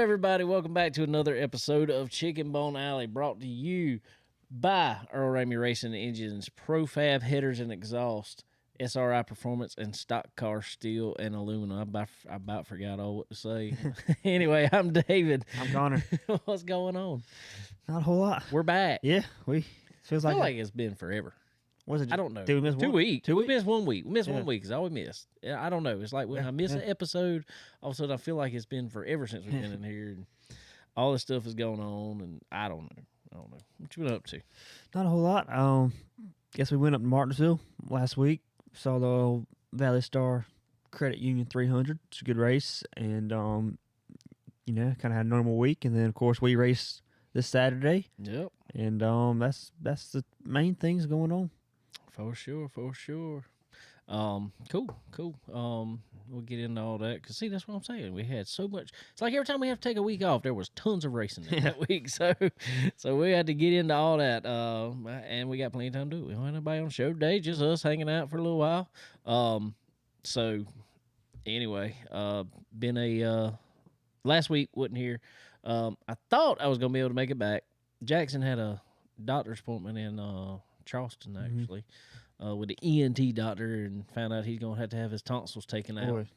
everybody. Welcome back to another episode of Chicken Bone Alley, brought to you by Earl Ramey Racing Engines, Profab Headers and Exhaust, SRI Performance, and Stock Car Steel and Aluminum. I about forgot all what to say. Anyway, I'm David. I'm Connor. What's going on? Not a whole lot. We're back. Yeah, feels I like, feel like it's been forever. was it? I don't know. Did we miss 2 one? weeks. 2 We weeks? missed 1 week. We missed Yeah. 1 week is all we missed. I don't know. It's like when I miss an episode, all of a sudden I feel like it's been forever since we've been in here. And all this stuff is going on, and I don't know. What you been up to? Not a whole lot. Guess we went up to Martinsville last week. Saw the old Valley Star Credit Union 300. It's a good race, and kind of had a normal week. And then of course we raced this Saturday, Yep. and that's the main things going on. For sure. Cool. We'll get into all that because see, that's what I'm saying. We had so much. It's like every time we have to take a week off, there was tons of racing that week. So we had to get into all that. And we got plenty of time to do it. We don't have anybody on the show today, just us hanging out for a little while. So anyway, been a last week wasn't here. I thought I was gonna be able to make it back. Jackson had a doctor's appointment in Charleston actually. With the ENT doctor, and found out he's gonna have to have his tonsils taken out. Boy.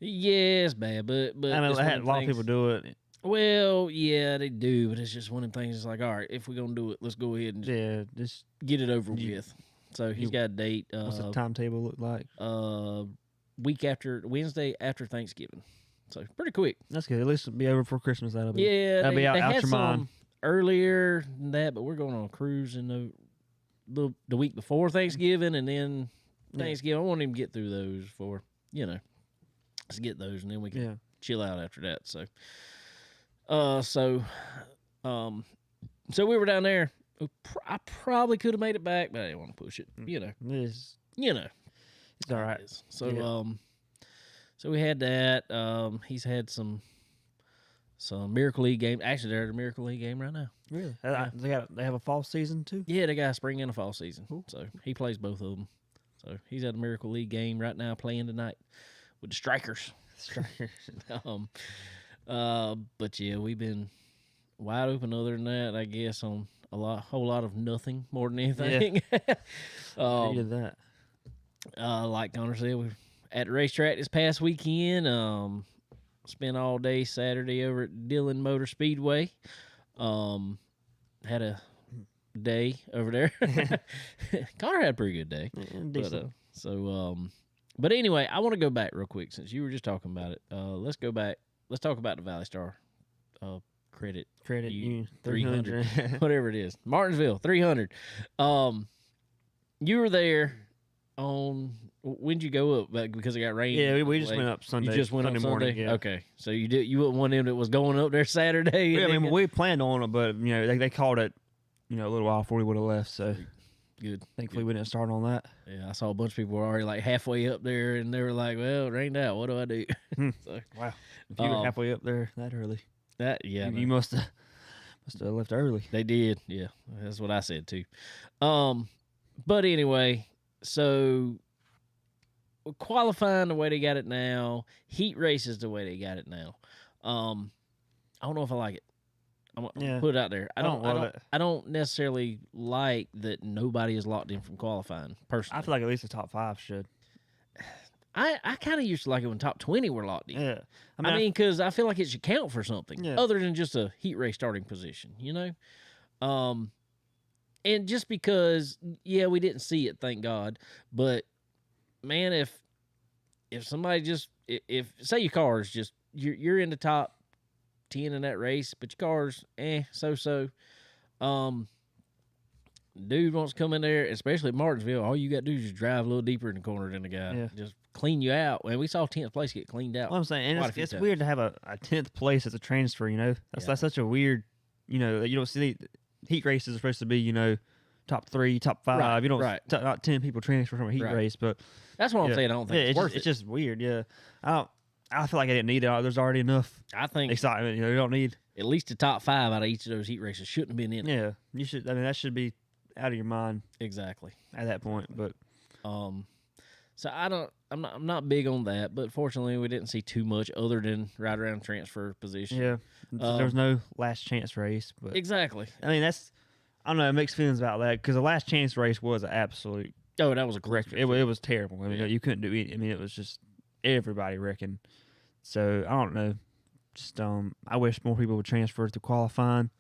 Yeah, it's bad, but I mean, it's I one had of a them lot of things- people do it. Well, yeah, they do, but it's just one of them things. It's like, all right, if we're gonna do it, let's go ahead and just Yeah, just get it over with. So he's got a date. what's the timetable look like? Week after Wednesday after Thanksgiving. So pretty quick. That's good. At least it'll be over before Christmas. That'll be Yeah, be out had your mind. some earlier than that, but we're going on a cruise in the week before Thanksgiving, and then Thanksgiving. I won't even get through those for let's get those, and then we can chill out after that. So we were down there. I probably could have made it back, but I didn't want to push it. It's It's all right. So so we had that. He's had some Miracle League game. Actually, they're at a Miracle League game right now. Really? They have a fall season too? Yeah, they got a spring and a fall season. So he plays both of them. So he's at a Miracle League game right now, playing tonight with the Strikers. But yeah, we've been wide open. Other than that, I guess on whole lot of nothing more than anything. You did that. Like Connor said, we at the racetrack this past weekend. Spent all day Saturday over at Dillon Motor Speedway. Had a day over there. Connor had a pretty good day. Decent. But anyway, I want to go back real quick since you were just talking about it. Let's go back. Let's talk about the Valley Star Credit Union 300, whatever it is. Martinsville 300. You were there on. When did you go up? Because it got rain. Yeah, we just went up Sunday. You just went up Sunday Sunday. morning. Yeah. Okay, so you wasn't one of them that was going up there Saturday. Yeah, and I mean, then- we planned on it, but they called it, a little while before we would have left. So good. thankfully we didn't start on that. Yeah, I saw a bunch of people were already like halfway up there, and they were like, "Well, it rained out. What do I do?" So Wow, if you were halfway up there that early, you must have left early. They did. Yeah, that's what I said too. But anyway, so qualifying the way they got it now, heat races the way they got it now. I don't know if I like it. I'm gonna put it out there. I don't necessarily like that nobody is locked in from qualifying. Personally, I feel like at least the top 5 should. I kind of used to like it when top 20 were locked in. Yeah, I mean, because I feel like it should count for something other than just a heat race starting position, And just because, we didn't see it, thank God. But man, if somebody if say your car is just you're in the top 10 in that race, but your car's so. Dude wants to come in there, especially at Martinsville. All you got to do is just drive a little deeper in the corner than the guy. Yeah. Just clean you out. And we saw 10th place get cleaned out. Well, I'm saying, quite a and few it's times. weird to have a 10th place as a transfer. That's such a weird. You don't see heat races are supposed to be top 3, top 5. Right, You don't right. not 10 people transfer from a heat Right. race, but That's what I'm saying. I don't think it's worth it's it. just weird. Yeah, I feel like I didn't need it. There's already enough I think excitement. You don't need. at least the top 5 out of each of those heat races shouldn't have been in it. Yeah, you should. I mean, that should be out of your mind Exactly. at that point. But So I'm not big on that, but fortunately we didn't see too much other than right around transfer position. Yeah, there's no last chance race, but Exactly. I mean I don't know, mixed feelings about that because the last chance race was an absolute Oh, that was a wreck. cluster. It was terrible. I mean, Yeah. you couldn't do it. I mean, it was just everybody wrecking. So I don't know. Just I wish more people would transfer to qualifying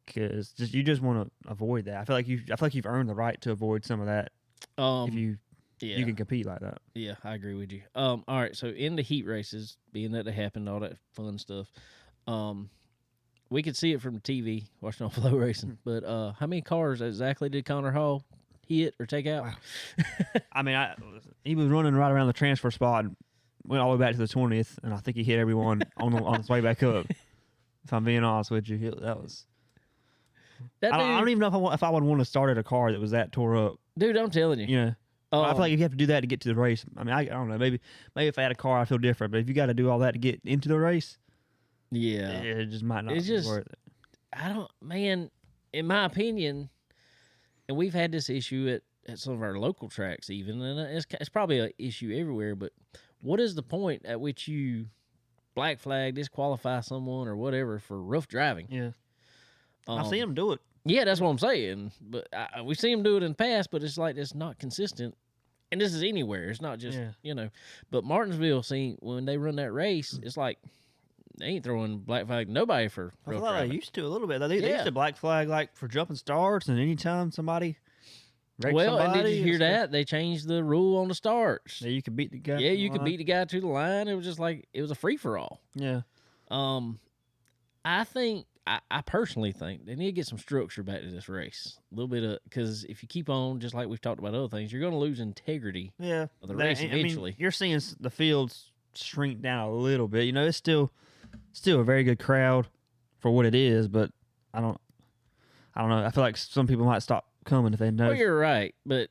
because you just want to avoid that. I feel like you've earned the right to avoid some of that if you Yeah. can compete like that. Yeah, I agree with you. All right, so in the heat races, being that they happened, all that fun stuff, we could see it from the TV watching on Flow Racing. But how many cars exactly did Connor Hall hit or take out? Wow. I mean, he was running right around the transfer spot and went all the way back to the 20th, and I think he hit everyone on his way back up. If I'm being honest with you, that was. That I don't even know if I would want to start at a car that was that tore up. dude, I'm telling you. You know, I feel like if you have to do that to get to the race, I mean, I don't know. Maybe if I had a car, I feel different. But if you got to do all that to get into the race, yeah, it just might not It's be just- worth it. I don't, man. In my opinion, and we've had this issue at some of our local tracks, even, and it's probably an issue everywhere. But what is the point at which you black flag, disqualify someone, or whatever for rough driving? Yeah, I've seen him do it. Yeah, that's what I'm saying. But we've seen them do it in the past, but it's like it's not consistent. And this is anywhere. It's not just, But Martinsville, when they run that race, it's like they ain't throwing black flag nobody for I rough feel like driving. they used to a little bit. They used Yeah. to black flag like for jumping starts and anytime somebody wrecked Well, and somebody. did you hear stuff. that? They changed the rule on the starts. Yeah, you could beat the guy. Yeah, you could beat the guy to the line. It was just like it was a free for all. Yeah, I personally think they need to get some structure back to this race. A little bit of because if you keep on just like we've talked about other things, you're going to lose integrity yeah. of the race I mean, eventually. you're seeing the fields shrink down a little bit. You know, it's still a very good crowd for what it is, but I don't know. I feel like some people might stop coming if they know. Well, you're right, but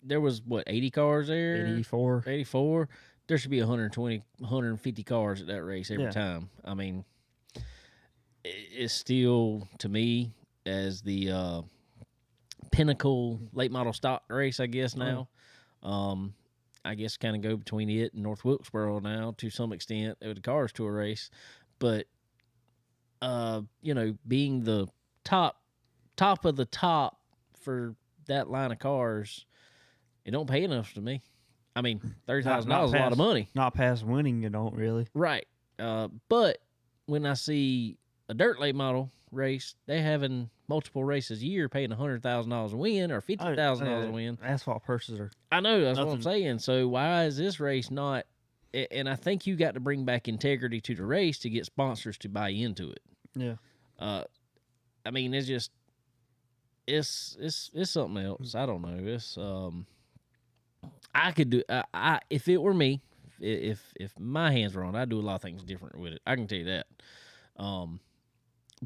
there was 80 cars there, 84. 84. There should be 120, 150 cars at that race every Yeah. time. I mean, it's still to me as the pinnacle late model stock race, I guess now. I guess kind of go between it and North Wilkesboro now to some extent with the Cars Tour race, but being the top of the top for that line of cars, it don't pay enough to me. I mean, $30,000 is a lot of money, Not past winning, you don't really. right? But when I see a dirt late model race, they having multiple races a year, paying $100,000 a win or $50,000 a win. Asphalt purses are. I know that's what I'm Nothing. saying. So why is this race not? And I think you got to bring back integrity to the race to get sponsors to buy into it. Yeah. I mean, it's just it's something else. I don't know. It's I could do I if it were me, if my hands were on, I'd do a lot of things different with it. I can tell you that.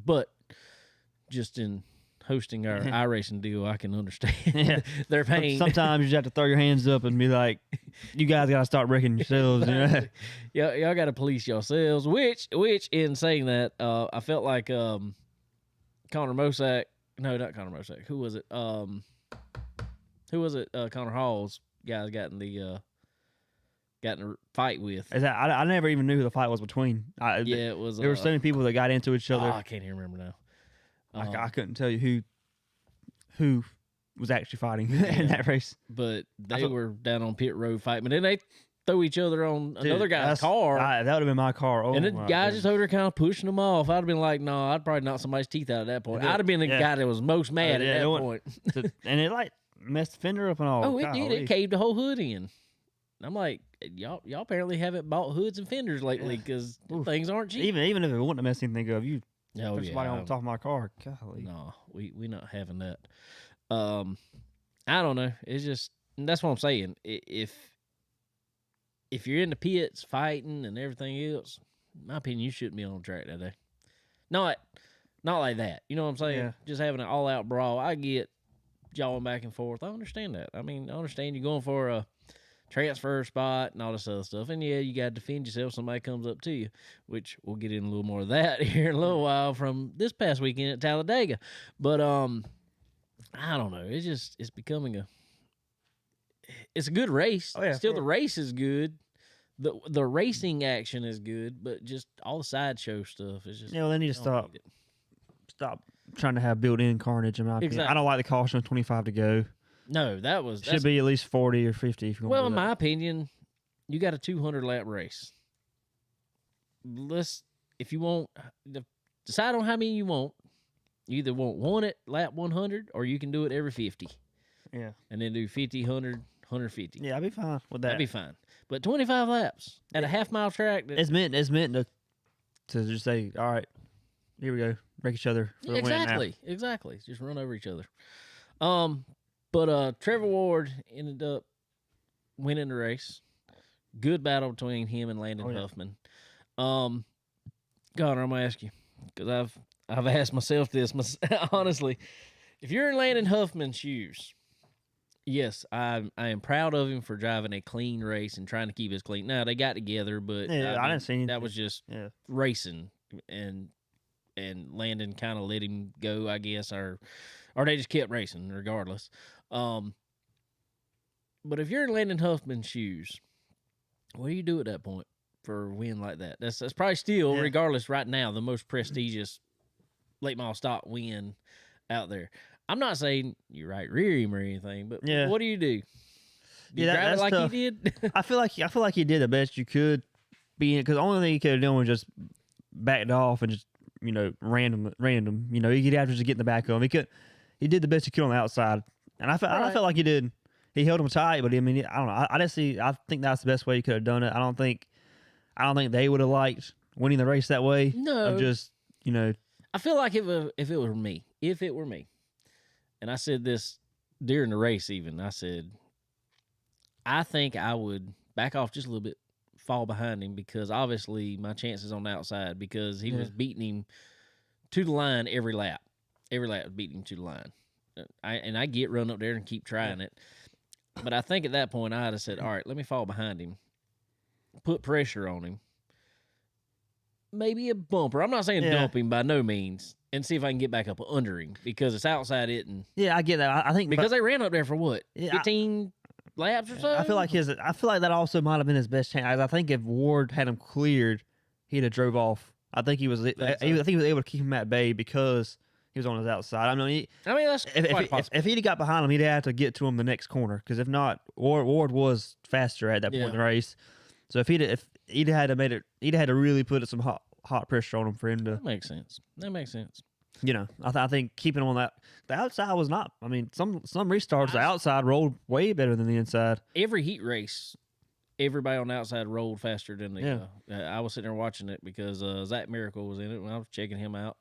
But just in hosting our iRacing deal, I can understand. Yeah. They're paying. Sometimes you just have to throw your hands up and be like, "You guys got to start wrecking yourselves." You know? Y'all got to police yourselves. Which in saying that, I felt like Connor Mosack. No, not Connor Mosack. Who was it? Connor Hall's guys got in the fight with. Is that I never even knew who the fight was between. It was. There were so many people that got into each other. I can't even remember now. I couldn't tell you who was actually fighting in that race. But they were down on pit road fighting, but then they throw each other on another guy's car. That would have been my car. Oh, And the my guy just goodness. over there kind of pushing them off. I'd have been like, no, I'd probably knock somebody's teeth out at that point. I'd have been the guy that was most mad at that point. And it like messed the fender up and all. Oh, it did. Golly. It caved the whole hood in. I'm like, y'all apparently haven't bought hoods and fenders lately because things aren't cheap. Even if it wouldn't have messed anything up, you Oh, put somebody on top of my car. Golly. No, we not having that. I don't know. It's just that's what I'm saying. If you're in the pits fighting and everything else, in my opinion, you shouldn't be on the track that day. Not like that. You know what I'm saying? Yeah. Just having an all out brawl. I get jawing back and forth. I understand that. I mean, I understand you're going for a transfer spot and all this other stuff. And yeah, you got to defend yourself if somebody comes up to you, which we'll get in a little more of that here in a little while from this past weekend at Talladega. But I don't know. It's becoming it's a good race. Oh, yeah, Still, sure. the race is good. The racing action is good, but just all the sideshow stuff is just. Yeah, well, they need to I don't stop need it. stop trying to have built-in carnage. In my opinion, I Exactly. don't like the caution of 25 to go. No, Should be at least 40 or 50. If you well, want in to do that. my opinion, you got a 200 lap race. If you want, decide on how many you want. You either want one at lap 100, or you can do it every 50, Yeah, and then do 50, 100, 150. yeah, I'd be fine with that. That'd be fine. But 25 laps at a half-mile track. It's meant to just say, all right, here we go, break each other for the win now. Exactly. Just run over each other. But Trevor Ward ended up winning the race. Good battle between him and Landon Oh, yeah. Huffman. Connor, I'm gonna ask you, because I've asked myself this honestly. If you're in Landon Huffman's shoes, yes, I am proud of him for driving a clean race and trying to keep it clean. Now they got together, but Yeah, I didn't see anything. that was just Yeah, racing, and Landon kind of let him go, I guess, or they just kept racing regardless. But if you're in Landon Huffman's shoes, what do you do at that point for a win like that? That's probably still, Yeah. regardless, right now, the most prestigious late model stock win out there. I'm not saying you right rear him or anything, but Yeah. what do you do? Do you Yeah, drive it that's like tough. he did? I feel like you did the best you could, be because the only thing you could have done was just backed off and just random. He could have to just get in the back of him. He did the best he could on the outside, and I Right. felt like he did. He held him tight, but I mean, I don't know. I just see. I think that's the best way you could have done it. I don't think they would have liked winning the race that way. No. Of just I feel like if it were me, and I said this during the race, even I said, I think I would back off just a little bit, fall behind him, because obviously my chances on the outside, because he was beating him to the line every lap was beating him to the line. I get run up there and keep trying it, but I think at that point I'd have said, all right, let me fall behind him, put pressure on him. Maybe a bumper. I'm not saying Yeah. dump him by no means, and see if I can get back up under him, because it's outside it, and Yeah, I get that. I think because they ran up there for what, Yeah, 15 laps or so. I feel like that also might have been his best chance. I think if Ward had him cleared, he'd have drove off. I think he was. I think he was able to keep him at bay because he was on his outside. I mean, that's quite possible. if he'd have got behind him, he'd have to get to him the next corner. Because if not, Ward was faster at that point in the race. So if he'd had to really put some hot pressure on him for him to. That makes sense. I think keeping him on the outside was not. I mean, some restarts the outside rolled way better than the inside. Every heat race, everybody on the outside rolled faster than the. Yeah. I was sitting there watching it because Zach Miracle was in it when I was checking him out.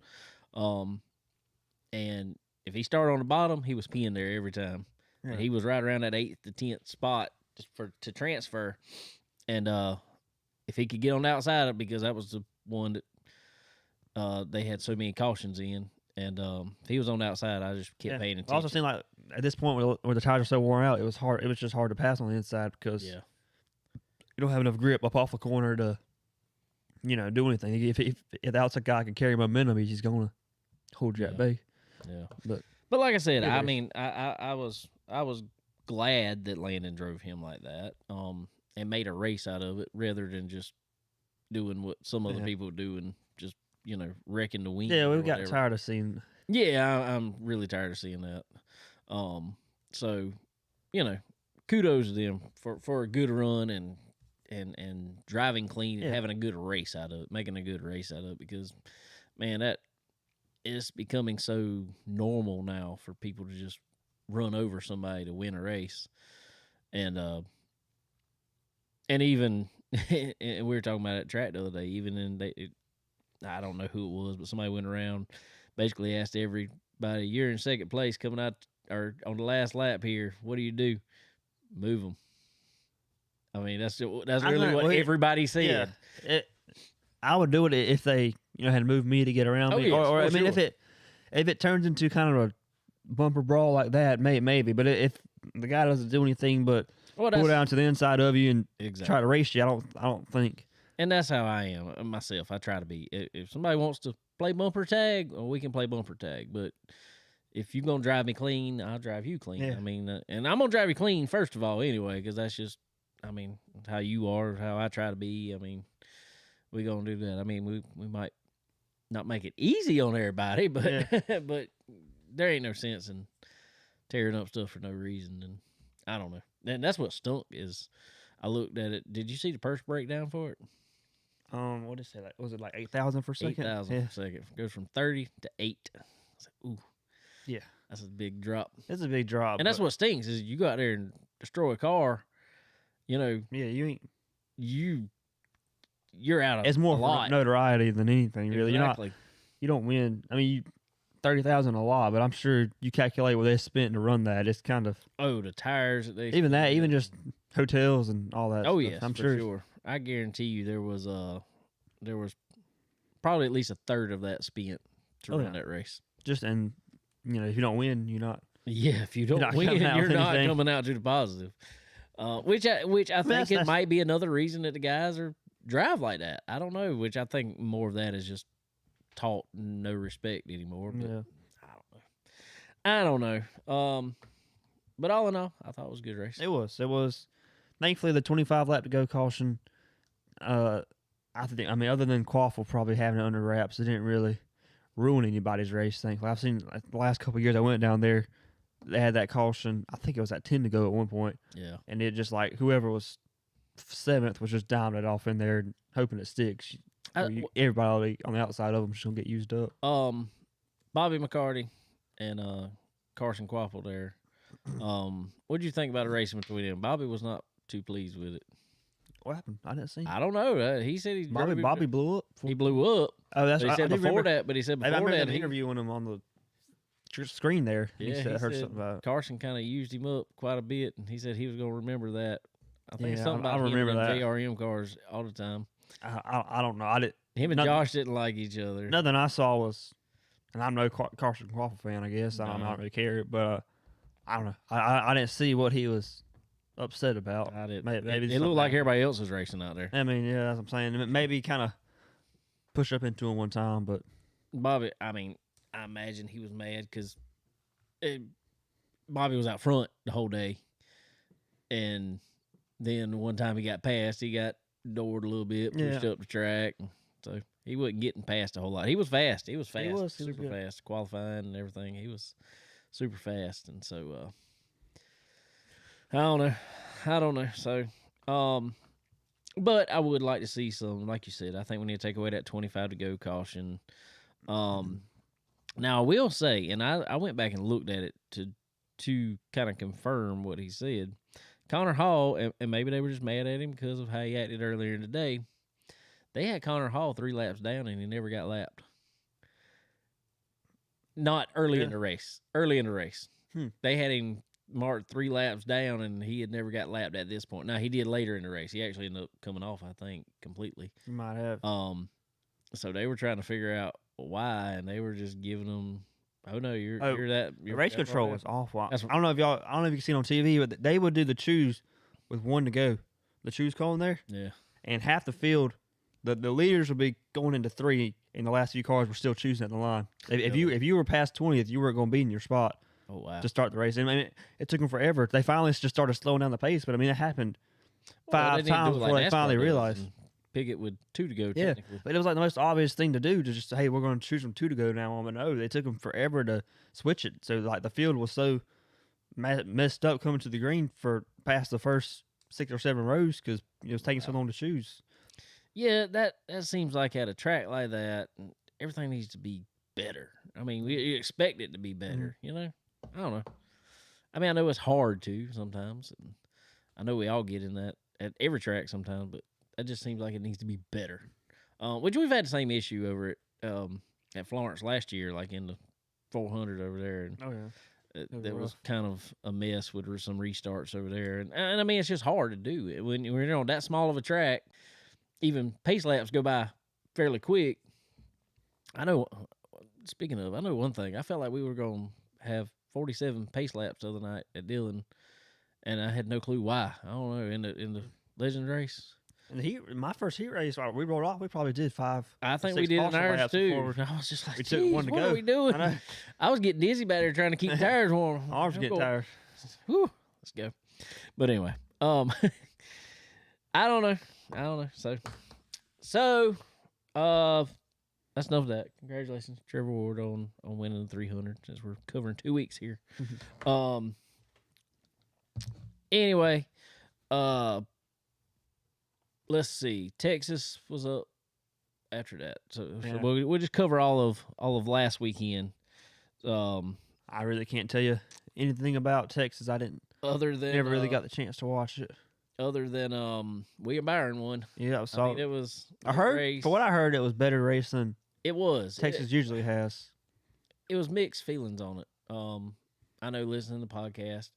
And if he started on the bottom, he was peeing there every time. Yeah. And he was right around that 8th to 10th spot just to transfer. And if he could get on the outside, because that was the one that they had so many cautions in. And if he was on the outside, I just kept paying attention. It also seemed like at this point where the tires are so worn out, it was hard. It was just hard to pass on the inside because you don't have enough grip up off the corner to, do anything. If the outside guy can carry momentum, he's just gonna hold you at bay. Yeah, but like I said, I mean, I was glad that Landon drove him like that, and made a race out of it rather than just doing what some other people do and just wrecking the wing. Yeah, we've got tired of seeing. Yeah, I'm really tired of seeing that. So kudos to them for a good run and driving clean and having a good race out of it, making a good race out of it, because man, that is becoming so normal now for people to just run over somebody to win a race. And even and we were talking about that track the other day, even I don't know who it was, but somebody went around, basically asked everybody, you're in second place coming out or on the last lap here, what do? Move them. I mean, that's literally what everybody said. Yeah, I would do it if they had to move me to get around me, yes, or I mean, sure. if it turns into kind of a bumper brawl like that, maybe. But if the guy doesn't do anything but pull down to the inside of you and try to race you, I don't think. And that's how I am myself. I try to be. If somebody wants to play bumper tag, well, we can play bumper tag. But if you're gonna drive me clean, I'll drive you clean. Yeah. I mean, and I'm gonna drive you clean first of all, anyway, because that's just, I mean, how you are, how I try to be. I mean, we gonna do that. I mean, we might not make it easy on everybody, but but there ain't no sense in tearing up stuff for no reason. And I don't know. And that's what stunk is. I looked at it. Did you see the purse breakdown for it? What did it say? Like, was it like 8,000 per second? 8,000 per second. Goes from 30 to 8. I was like, ooh. Yeah. That's a big drop. It's a big drop. And that's what stinks is you go out there and destroy a car, you know. Yeah, you ain't. You're out of It's more a for lot. notoriety than anything, really. Exactly. You don't win. I mean, 30,000 a lot, but I'm sure you calculate what they spent to run that. It's kind of the tires that they even just hotels and all that. Oh stuff. yes, I'm for sure. sure. I guarantee you there was probably at least a third of that spent to run that race. Just and if you don't win, you're not. Yeah, if you don't not win, coming out you're with not anything. coming out to the positive. Which I think that's- might be another reason that the guys are drive like that. I don't know. Which I think more of that is just taught no respect anymore. But Yeah. I don't know. But all in all, I thought it was a good race. It was. Thankfully, the 25 lap to go caution. I think. I mean, other than Quaffle probably having it under wraps, it didn't really ruin anybody's race. Thankfully, I've seen the last couple of years I went down there. They had that caution. I think it was at 10 to go at one point. Yeah. And it just like whoever was 7th was just diving it off in there and hoping it sticks. Everybody on the outside of them is gonna get used up. Bobby McCarty and Carson Quaffle there. What did you think about the racing between them? Bobby was not too pleased with it. What happened? I didn't see. I don't know. He said Bobby blew up. He blew up. Oh, that's But he I said do before remember, that. But he said I before remember that them interviewing him on the screen there. Yeah, he said, I heard something about it. Carson kind of used him up quite a bit, and he said he was going to remember that. I think Yeah, something I about remember him that. and JRM cars all the time. I don't know. I didn't. Him and Nothing- Josh didn't like each other. Nothing I saw was, and I'm no Carson Quaffle fan. I guess I No. don't really care, but I don't know. I didn't see what he was upset about. I didn't. Maybe it something looked like happened. everybody else was racing out there. I mean, yeah, that's what I'm saying. Maybe kind of push up into him one time, but Bobby, I mean, I imagine he was mad because Bobby was out front the whole day, and then one time he got passed, he got doored a little bit, pushed up the track, so he wasn't getting past a whole lot. He was fast. He was super good. fast, qualifying and everything. He was super fast, and so I don't know. So, but I would like to see some, like you said. I think we need to take away that 25 to go caution. Now I will say, and I went back and looked at it to kind of confirm what he said. Connor Hall, and maybe they were just mad at him because of how he acted earlier in the day. They had Connor Hall 3 laps down, and he never got lapped. Not early in the race. Early in the race, they had him marked 3 laps down, and he had never got lapped at this point. Now he did later in the race. He actually ended up coming off, I think, completely. you might have. So they were trying to figure out why, and they were just giving them. Oh no, you're that. The race that's control right. was awful. I That's don't know if you can see it on TV, but they would do the choose with 1 to go. The choose call in there, Yeah. and half the field, the leaders would be going into 3, and the last few cars were still choosing at the line. If you were past 20th, you weren't going to be in your spot Oh wow. to start the race. I mean, it took them forever. They finally just started slowing down the pace, but I mean, it happened Well, 5 they need to do times it before like they NASCAR finally does realized. and pick it with 2 to go. Yeah, Technically. but it was like the most obvious thing to do to just say, hey, we're going to choose from 2 to go now. But no, they took them forever to switch it. So like the field was so messed up coming to the green for past the first 6 or 7 rows because it was taking so long to choose. Yeah, that seems like at a track like that, everything needs to be better. I mean, you expect it to be better, you know? I don't know. I mean, I know it's hard to sometimes. And I know we all get in that at every track sometimes, but that just seems like it needs to be better. Which we've had the same issue over at Florence last year, like in the 400 over there. And Oh, yeah. that was kind of a mess with some restarts over there. And I mean, it's just hard to do it. When you're on that small of a track, even pace laps go by fairly quick. Speaking of, I know one thing. I felt like we were going to have 47 pace laps the other night at Dillon, and I had no clue why. I don't know, in the Legends race. My first heat race, we rolled off. We probably did 5. I or think 6 we did in caution ours laps too. before I was just like, we took one to what go. are we doing? I know. I was getting dizzy back there trying to keep tires warm. Arms getting tired. Whew, let's go. But anyway, I don't know. So, that's enough of that. Congratulations, Trevor Ward, on winning the 300. Since we're covering 2 weeks here. Anyway, let's see. Texas was up after that, so we'll just cover all of last weekend. I really can't tell you anything about Texas. I didn't. Other than never really got the chance to watch it. Other than William Byron won. Yeah, I mean, it was. I heard race. For what I heard, it was better race than it was. Texas usually has. It was mixed feelings on it. I know listening to the podcast,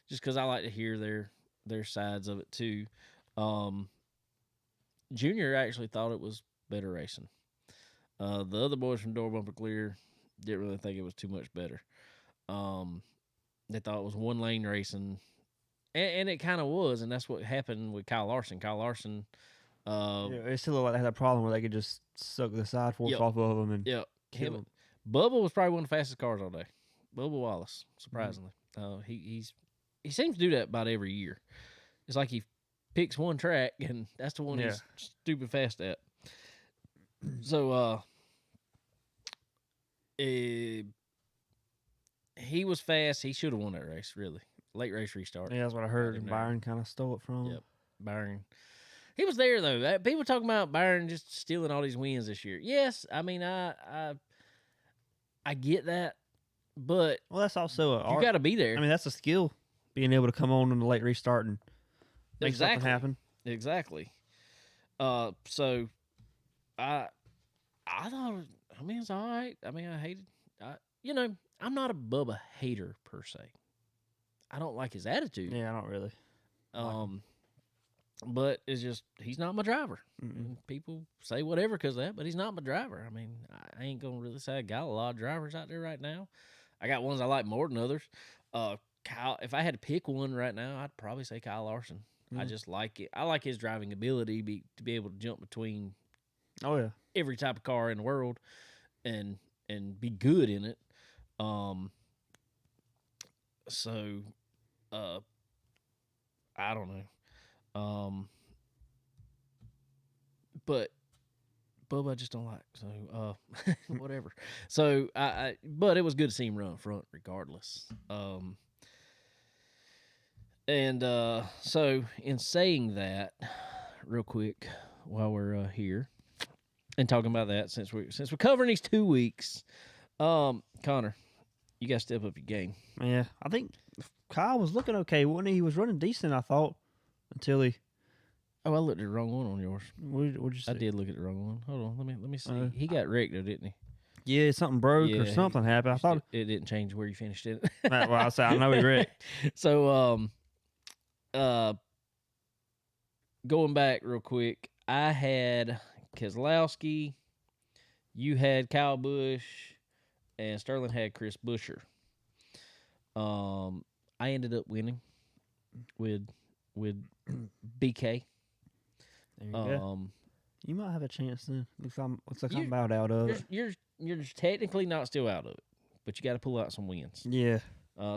just because I like to hear their sides of it too. Junior actually thought it was better racing. The other boys from Door Bumper Clear didn't really think it was too much better. They thought it was one lane racing, and it kind of was, and that's what happened with Kyle Larson. Kyle Larson, it still looked like they had a problem where they could just suck the side force off of them and kill them. Bubba was probably one of the fastest cars all day. Bubba Wallace, surprisingly, he seems to do that about every year. It's like he picks one track, and that's the one he's stupid fast at. So, he was fast. He should have won that race, really. Late race restart. Yeah, that's what I heard. And Byron kind of stole it from him. Yep, Byron. He was there, though. People talking about Byron just stealing all these wins this year. Yes, I mean, I get that, but well, that's also you got to be there. I mean, that's a skill, being able to come on in the late restart and make something happen. Exactly. So I thought, I mean, it's all right. I mean, I hated, I'm not a Bubba hater per se. I don't like his attitude. Yeah, I don't really. But it's just, he's not my driver. People say whatever because of that, but he's not my driver. I mean, I ain't going to really say I got a lot of drivers out there right now. I got ones I like more than others. Kyle, if I had to pick one right now, I'd probably say Kyle Larson. I just like it. I like his driving ability to be able to jump between every type of car in the world and be good in it. So I don't know. But Bubba I just don't like. So whatever. So but it was good to see him run front regardless. So in saying that, real quick, while we're here and talking about that, since we're covering these 2 weeks, Connor, you got to step up your game. Yeah, I think Kyle was looking okay, wasn't he? He was running decent, I thought, until he. Oh, I looked at the wrong one on yours. What'd you say? I did look at the wrong one. Hold on, let me see. He got wrecked though, didn't he? Yeah, something broke or something happened. I thought it didn't change where you finished it. Well, I know he wrecked. So, going back real quick, I had Keselowski, you had Kyle Busch, and Sterling had Chris Buescher. I ended up winning with BK. There you go. You might have a chance then. Looks like I'm about out of it. You're technically not still out of it, but you got to pull out some wins. Yeah.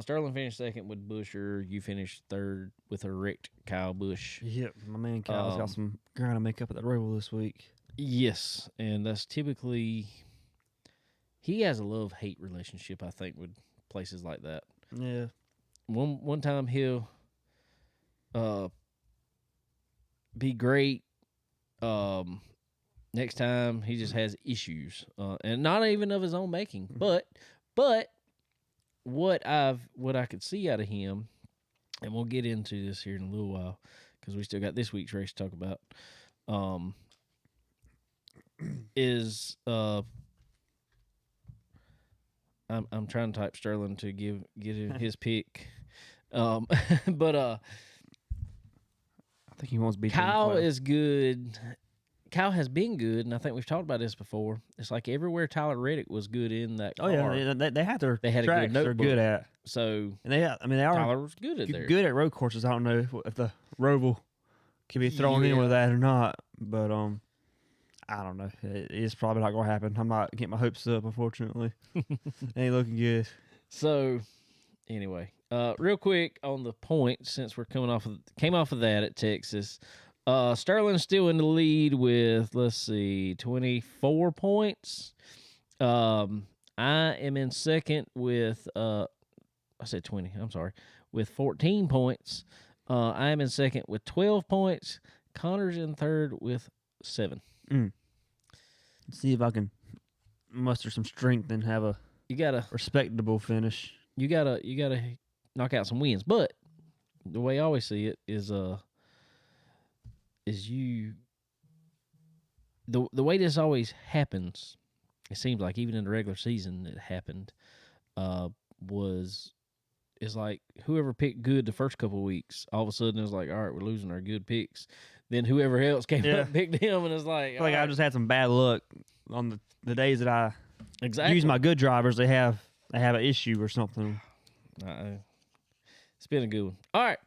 Sterling finished second with Buescher. You finished third with a wrecked Kyle Busch. Yep, my man Kyle's got some ground to make up at the Roval this week. Yes, and that's typically he has a love-hate relationship, I think, with places like that. Yeah. One time he'll be great. Next time he just has issues, and not even of his own making. But what I could see out of him, and we'll get into this here in a little while because we still got this week's race to talk about. Is I'm trying to type Sterling to get him his pick, but I think he wants to be. Kyle is good. Kyle has been good, and I think we've talked about this before. It's like everywhere Tyler Reddick was good in that car. Oh yeah, they had their they had tracks a good notebook. they're good at. So and they are Tyler was good at there. Good at road courses. I don't know if the Roval could be thrown in Yeah. with that or not. But I don't know. It's probably not gonna happen. I'm not getting my hopes up, unfortunately. Ain't looking good. So anyway, real quick on the point, since we're came off of that at Texas. Sterling's still in the lead with 24 points. I am in second with I said 20. I'm sorry, with 14 points. I am in second with 12 points. Connor's in third with 7. Let's see if I can muster some strength and have a You gotta respectable finish. you gotta knock out some wins. But the way I always see it is you the way this always happens. It seems like even in the regular season it happened. Is like whoever picked good the first couple of weeks, all of a sudden it's like, all right, we're losing our good picks. Then whoever else came up and picked him, and it's like, I feel like I just had some bad luck on the days that I exactly use my good drivers. They have an issue or something. It's been a good one. All right,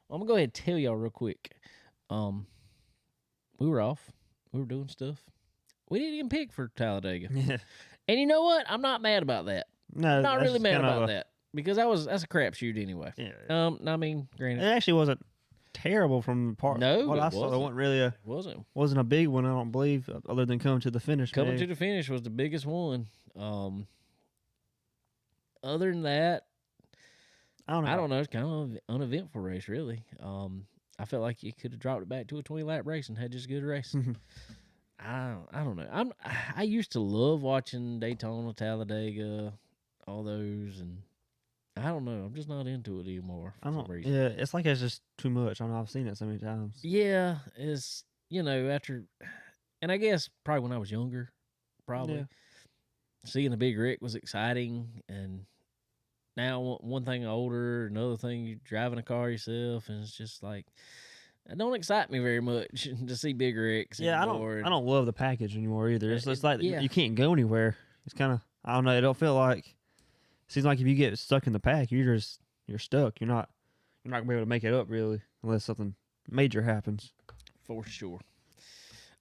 well, I'm gonna go ahead and tell y'all real quick. We were off. We were doing stuff. We didn't even pick for Talladega, and you know what? I'm not mad about that. No, I'm not that's really mad kind of about that because that's a crapshoot anyway. Yeah. I mean, It granted, actually wasn't terrible from the part. No, what it I saw, it wasn't. wasn't really wasn't a big one. I don't believe, other than coming to the finish. coming maybe. to the finish was the biggest one. Other than that, I don't know. I don't know. It's kind of an uneventful race, really. I felt like you could have dropped it back to a 20-lap race and had just a good race. I don't know. I used to love watching Daytona, Talladega, all those, and I don't know. I'm just not into it anymore for I some don't. reason. Yeah, it's like it's just too much. I know I've seen it so many times. Yeah, it's after, and I guess probably when I was younger, probably seeing a big wreck was exciting, and now one thing older, another thing you're driving a car yourself, and it's just like it don't excite me very much to see big wrecks. Yeah, anymore. I don't love the package anymore either. It's just like yeah. you can't go anywhere. It's kind of, I don't know. It don't feel like. Seems like if you get stuck in the pack, you're stuck. You're not gonna be able to make it up really unless something major happens. For sure.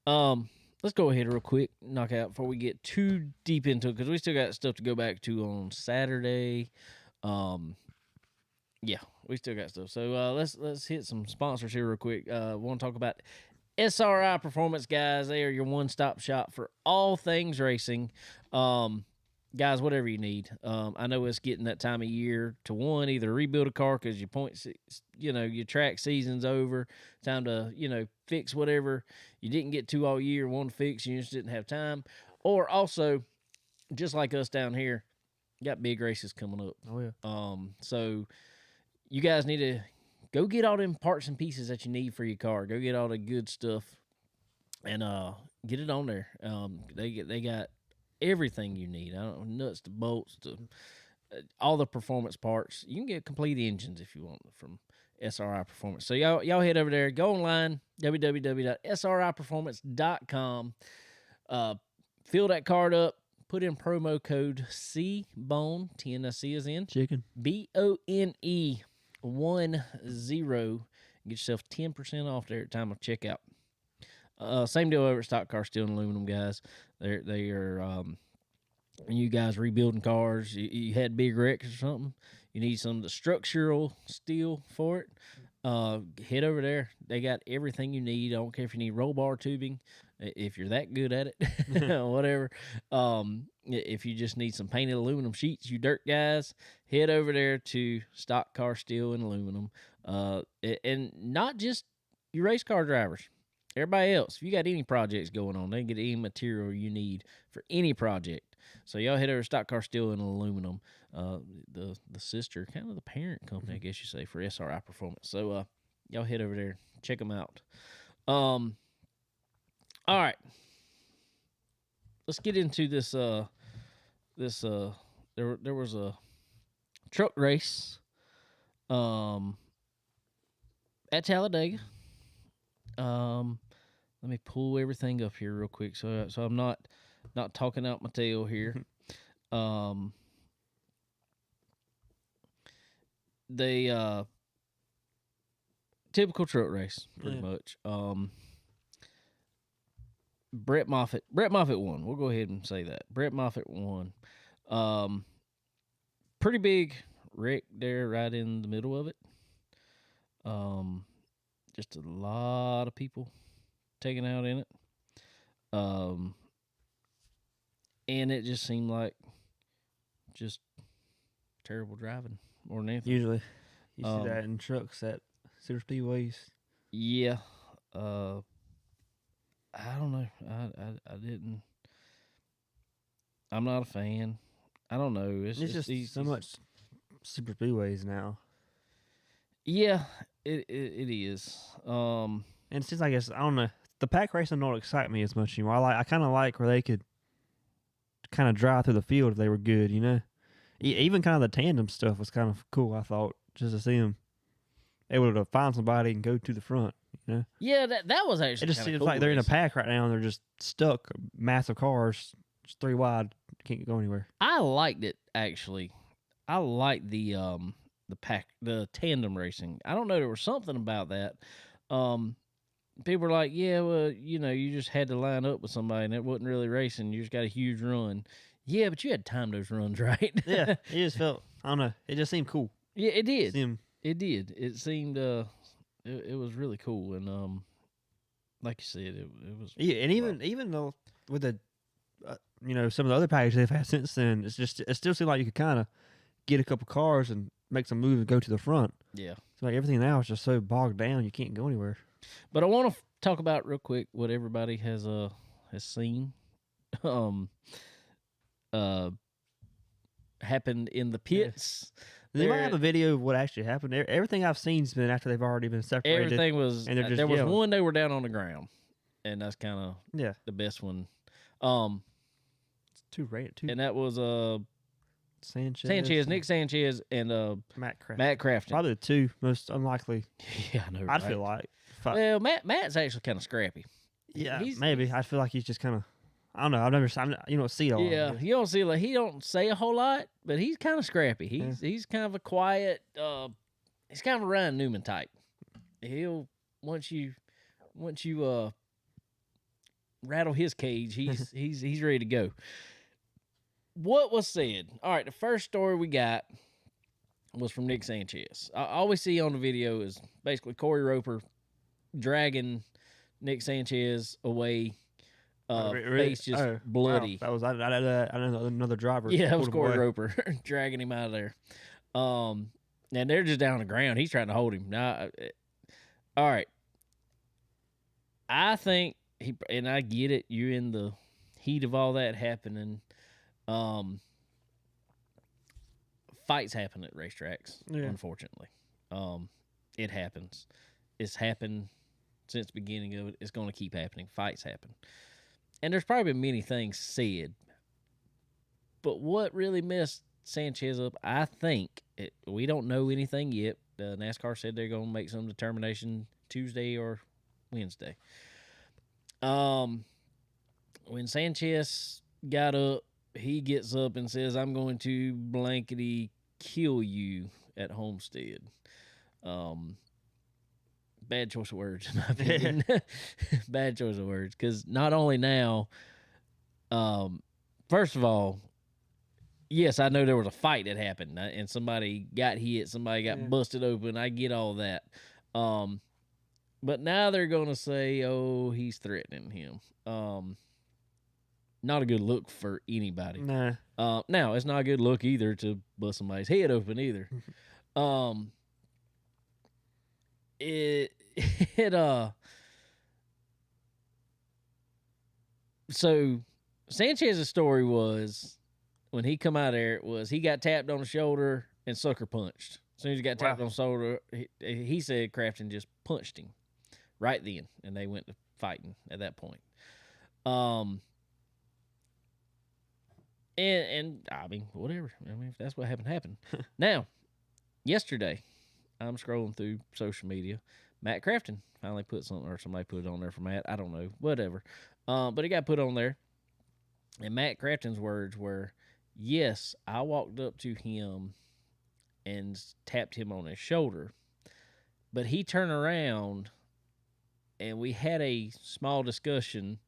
Let's go ahead real quick, knock out before we get too deep into it, because we still got stuff to go back to on Saturday. Yeah, we still got stuff. So let's hit some sponsors here real quick. Want to talk about SRI Performance, guys. They are your one-stop shop for all things racing. Guys, whatever you need. I know it's getting that time of year to either rebuild a car because your track season's over. Time to, fix whatever you didn't get to all year, want to fix, you just didn't have time. Or also, just like us down here, got big races coming up. Oh yeah. So you guys need to go get all them parts and pieces that you need for your car. Go get all the good stuff and get it on there. They got everything you need. I don't know, nuts to bolts to all the performance parts. You can get complete engines if you want from SRI Performance. So y'all head over there, go online, www.sriperformance.com. Fill that card up, put in promo code CBONE, T-N-C as in Chicken. BONE 10. Get yourself 10% off there at time of checkout. Same deal over at Stock Car Steel and Aluminum, guys. They are you guys rebuilding cars. You had big wrecks or something. You need some of the structural steel for it. Head over there. They got everything you need. I don't care if you need roll bar tubing, if you're that good at it, whatever. If you just need some painted aluminum sheets, you dirt guys, head over there to Stock Car Steel and Aluminum. And not just your race car drivers. Everybody else, if you got any projects going on, they can get any material you need for any project. So y'all head over to Stock Car Steel and Aluminum, the sister, kind of the parent company, I guess you say, for SRI Performance. So y'all head over there, check them out. All right, let's get into this. There was a truck race, at Talladega. Let me pull everything up here real quick, so I'm not talking out my tail here. typical truck race, pretty Yeah. much. Brett Moffitt won. We'll go ahead and say that. Brett Moffitt won. Pretty big wreck there right in the middle of it. Just a lot of people taken out in it. And it just seemed like just terrible driving more than anything. Usually, you see Um, that in trucks at super speedways. Yeah. I don't know. I didn't. I'm not a fan. I don't know. It's It's just these, so much super speedways now, Yeah, it is. and it seems like I don't know. The pack racing don't excite me as much anymore. I kind of like where they could kind of drive through the field if they were good, you know. Even kind of the tandem stuff was kind of cool. I thought just to see them able to find somebody and go to the front. You know, Yeah, that was it actually just kinda seems cool like they're in a racing. pack right now and they're just stuck. Massive cars, just 3 wide, can't go anywhere. I liked it actually. I liked the tandem racing. I don't know, there was something about that. People were like, yeah, well, you just had to line up with somebody and it wasn't really racing. You just got a huge run. Yeah, but you had to time those runs right. Yeah, it just felt. I don't know. It just seemed cool. Yeah, it did. See 'em- It did. It seemed it was really cool and like you said, it was Yeah, and even though with the some of the other packages they've had since then, it still seemed like you could kind of get a couple cars and make some moves and go to the front. yeah. It's like everything now is just so bogged down, you can't go anywhere. But I want to talk about real quick what everybody has seen. Uh, happened in the pits. They might There- have a video of what actually happened. Everything I've seen's been after they've already been separated. Everything was. and they're just there was yelling. one they were down on the ground, and that's kind of Yeah, the best one. two And that was Sanchez, Nick Sanchez, and Matt Crafton. Matt Crafton. Probably the two most unlikely. Yeah, I know. I'd Right? feel like. Well, Matt's actually kind of scrappy. Yeah, he's- maybe. I feel like he's just kind of. I don't know. I've never. You don't see it all. Yeah, you don't see he don't say a whole lot, but he's kind of scrappy. He's kind of a quiet. He's kind of a Ryan Newman type. He'll once you rattle his cage, he's ready to go. What was said? All right, the first story we got was from Nick Sanchez. All we see on the video is basically Corey Roper dragging Nick Sanchez away. Face just bloody. Wow. That was I know another driver. Yeah, it was pulled him Corey away. Roper dragging him out of there. And they're just down on the ground. He's trying to hold him. Now, all right. I think and I get it. You're in the heat of all that happening. Fights happen at racetracks, Yeah. unfortunately. It happens. It's happened since the beginning of it. It's going to keep happening. Fights happen. And there's probably been many things said. But what really messed Sanchez up, I think, we don't know anything yet. NASCAR said they're going to make some determination Tuesday or Wednesday. When Sanchez got up, he gets up and says, I'm going to blankety kill you at Homestead. Bad choice of words, in my opinion. Bad choice of words. Because not only now, first of all, yes, I know there was a fight that happened and somebody got hit, somebody got busted open. I get all that. But now they're going to say, oh, he's threatening him. Not a good look for anybody. Nah. Now, it's not a good look either to bust somebody's head open either. So Sanchez's story was when he come out of there was he got tapped on the shoulder and sucker punched. As soon as he got tapped on the shoulder, he said Crafton just punched him right then, and they went to fighting at that point. And I mean, whatever. I mean, if that's what happened. Now, yesterday, I'm scrolling through social media. Matt Crafton finally put something, or somebody put it on there for Matt. I don't know, whatever. But it got put on there. And Matt Crafton's words were, yes, I walked up to him and tapped him on his shoulder, but he turned around and we had a small discussion.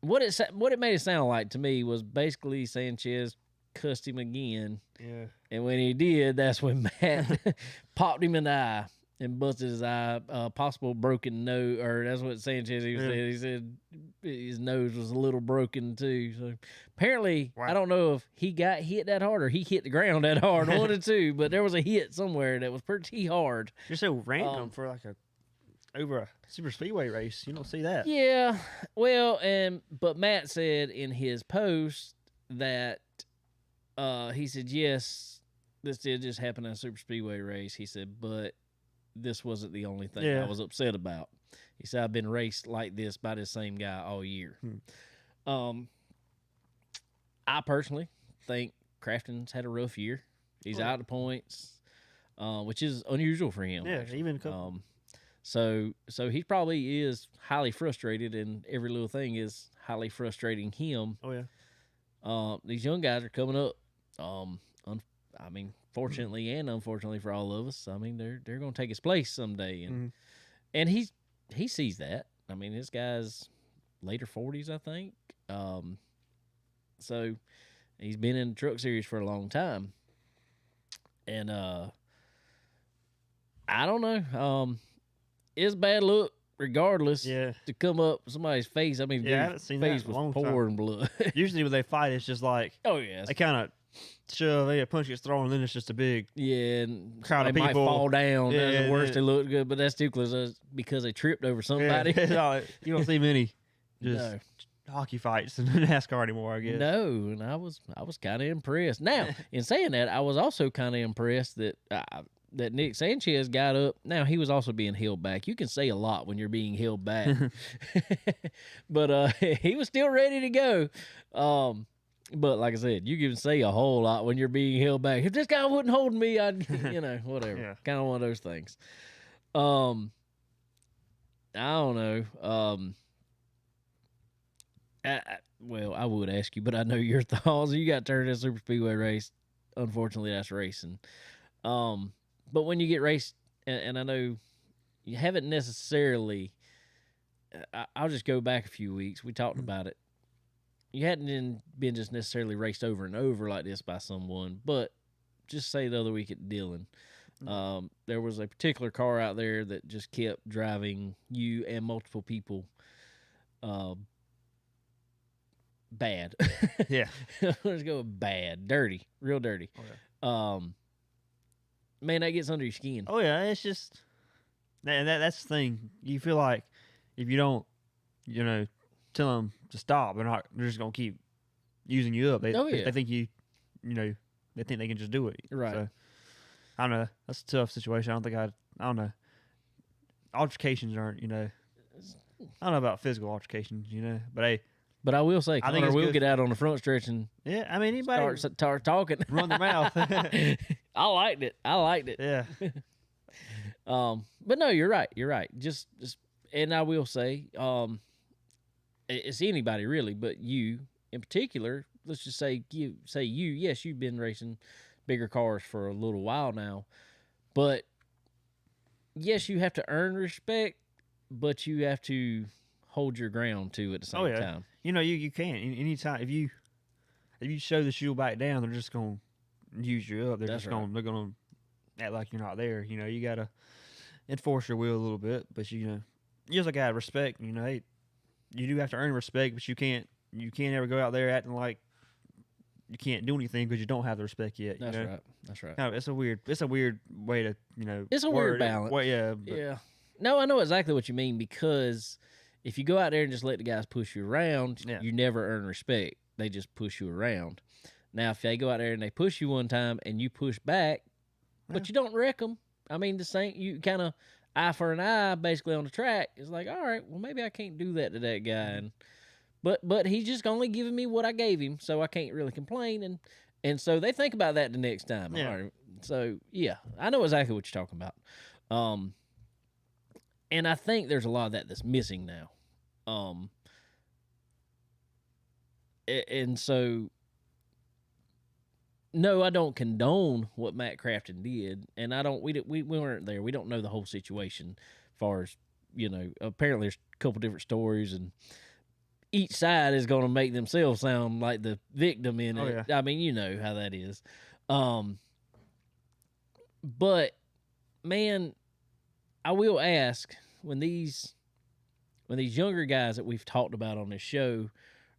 What it made it sound like to me was basically Sanchez cussed him again. Yeah. And when he did, that's when Matt popped him in the eye and busted his eye. Possible broken nose, or that's what Sanchez said. He said his nose was a little broken too. So apparently, Wow. I don't know if he got hit that hard or he hit the ground that hard, one or two. But there was a hit somewhere that was pretty hard. You're so random for like over a super speedway race. You don't see that. Yeah, well, but Matt said in his post that he said, yes, this did just happen in a super speedway race. He said, but this wasn't the only thing I was upset about. He said, I've been raced like this by this same guy all year. I personally think Crafton's had a rough year. He's out of points, which is unusual for him. Yeah, even a couple. So he probably is highly frustrated, and every little thing is highly frustrating him. Oh yeah. These young guys are coming up. I mean, fortunately and unfortunately for all of us, I mean they're going to take his place someday, and he sees that. I mean, this guy's later 40s, I think. So he's been in the truck series for a long time, and I don't know. It's bad look regardless. Yeah. To come up somebody's face. I mean, I haven't seen face that in a was long time. pouring blood. Usually when they fight, it's just like Oh yeah, they kind of shove, a punch gets thrown, and then it's just a big yeah, and crowd they of might people. fall down. Yeah, That's the worst. yeah. They look good, but that's too close because they tripped over somebody. Yeah, you don't see many just No. hockey fights in NASCAR anymore, I guess. No, and I was kind of impressed. Now, in saying that, I was also kind of impressed that that Nick Sanchez got up. Now he was also being held back. You can say a lot when you're being held back, but he was still ready to go. But like I said, you can say a whole lot when you're being held back. If this guy wouldn't hold me, I'd, whatever. Yeah. Kind of one of those things. I don't know. Well, I would ask you, but I know your thoughts. You got turned in a super speedway race. Unfortunately, that's racing. But when you get raced, and I know you haven't necessarily, I'll just go back a few weeks. We talked about it. You hadn't been just necessarily raced over and over like this by someone, but just say the other week at Dillon, there was a particular car out there that just kept driving you and multiple people bad. Yeah. Let's go with bad. Dirty. Real dirty. Oh, Man, that gets under your skin. Oh yeah, it's just that's the thing. You feel like if you don't, tell them to stop, they're just gonna keep using you up. They think they think they can just do it. Right. So, I don't know. That's a tough situation. I don't know. Altercations aren't, I don't know about physical altercations, but hey, But I will say, I think Connor it's will good. get out on the front stretch and yeah. I mean, anybody start talking. run their mouth. I liked it. Yeah. But no, you're right. You're right. Just, and I will say, it's anybody really, but you in particular. Let's just say you. Yes, you've been racing bigger cars for a little while now, but yes, you have to earn respect, but you have to hold your ground too at the same time. You can anytime if you show that you'll back down, they're just gonna use you up. They're That's just right. they're gonna act like you're not there. You gotta enforce your will a little bit, but you just gotta respect. Hey, you do have to earn respect, but you can't ever go out there acting like you can't do anything because you don't have the respect yet. That's right. That's right. No, it's a weird way to It's a word weird it. balance. Well, yeah, but Yeah. No, I know exactly what you mean, because if you go out there and just let the guys push you around, Yeah. you never earn respect. They just push you around. Now, if they go out there and they push you one time and you push back, but you don't wreck them, I mean, the same, you kind of eye for an eye basically on the track. It's like, all right, well, maybe I can't do that to that guy. And but he's just only giving me what I gave him, so I can't really complain. And so they think about that the next time. Yeah. All right. So, yeah, I know exactly what you're talking about. And I think there's a lot of that's missing now. And so no, I don't condone what Matt Crafton did, and I don't. We weren't there. We don't know the whole situation. As far as apparently there's a couple different stories, and each side is going to make themselves sound like the victim in it. Yeah. I mean, you know how that is. But man, I will ask when these younger guys that we've talked about on this show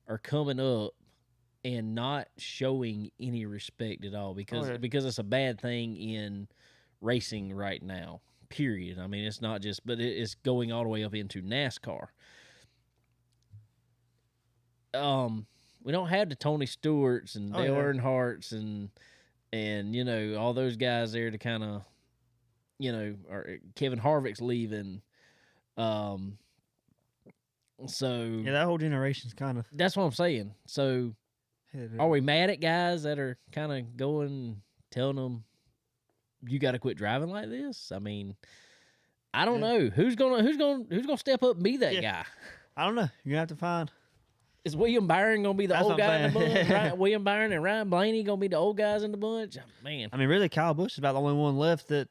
are coming up and not showing any respect at all because it's a bad thing in racing right now. Period. I mean, it's not just, but it's going all the way up into NASCAR. We don't have the Tony Stewarts and Dale Earnhardts and all those guys there to kind of, or Kevin Harvick's leaving. So that whole generation's kind of. That's what I'm saying. So, are we mad at guys that are kind of going, telling them, you got to quit driving like this? I mean, I don't know who's gonna step up and be that guy. I don't know. You're gonna have to find. Is William Byron gonna be the old guy in the bunch? William Byron and Ryan Blaney gonna be the old guys in the bunch? Man, I mean, really, Kyle Busch is about the only one left that's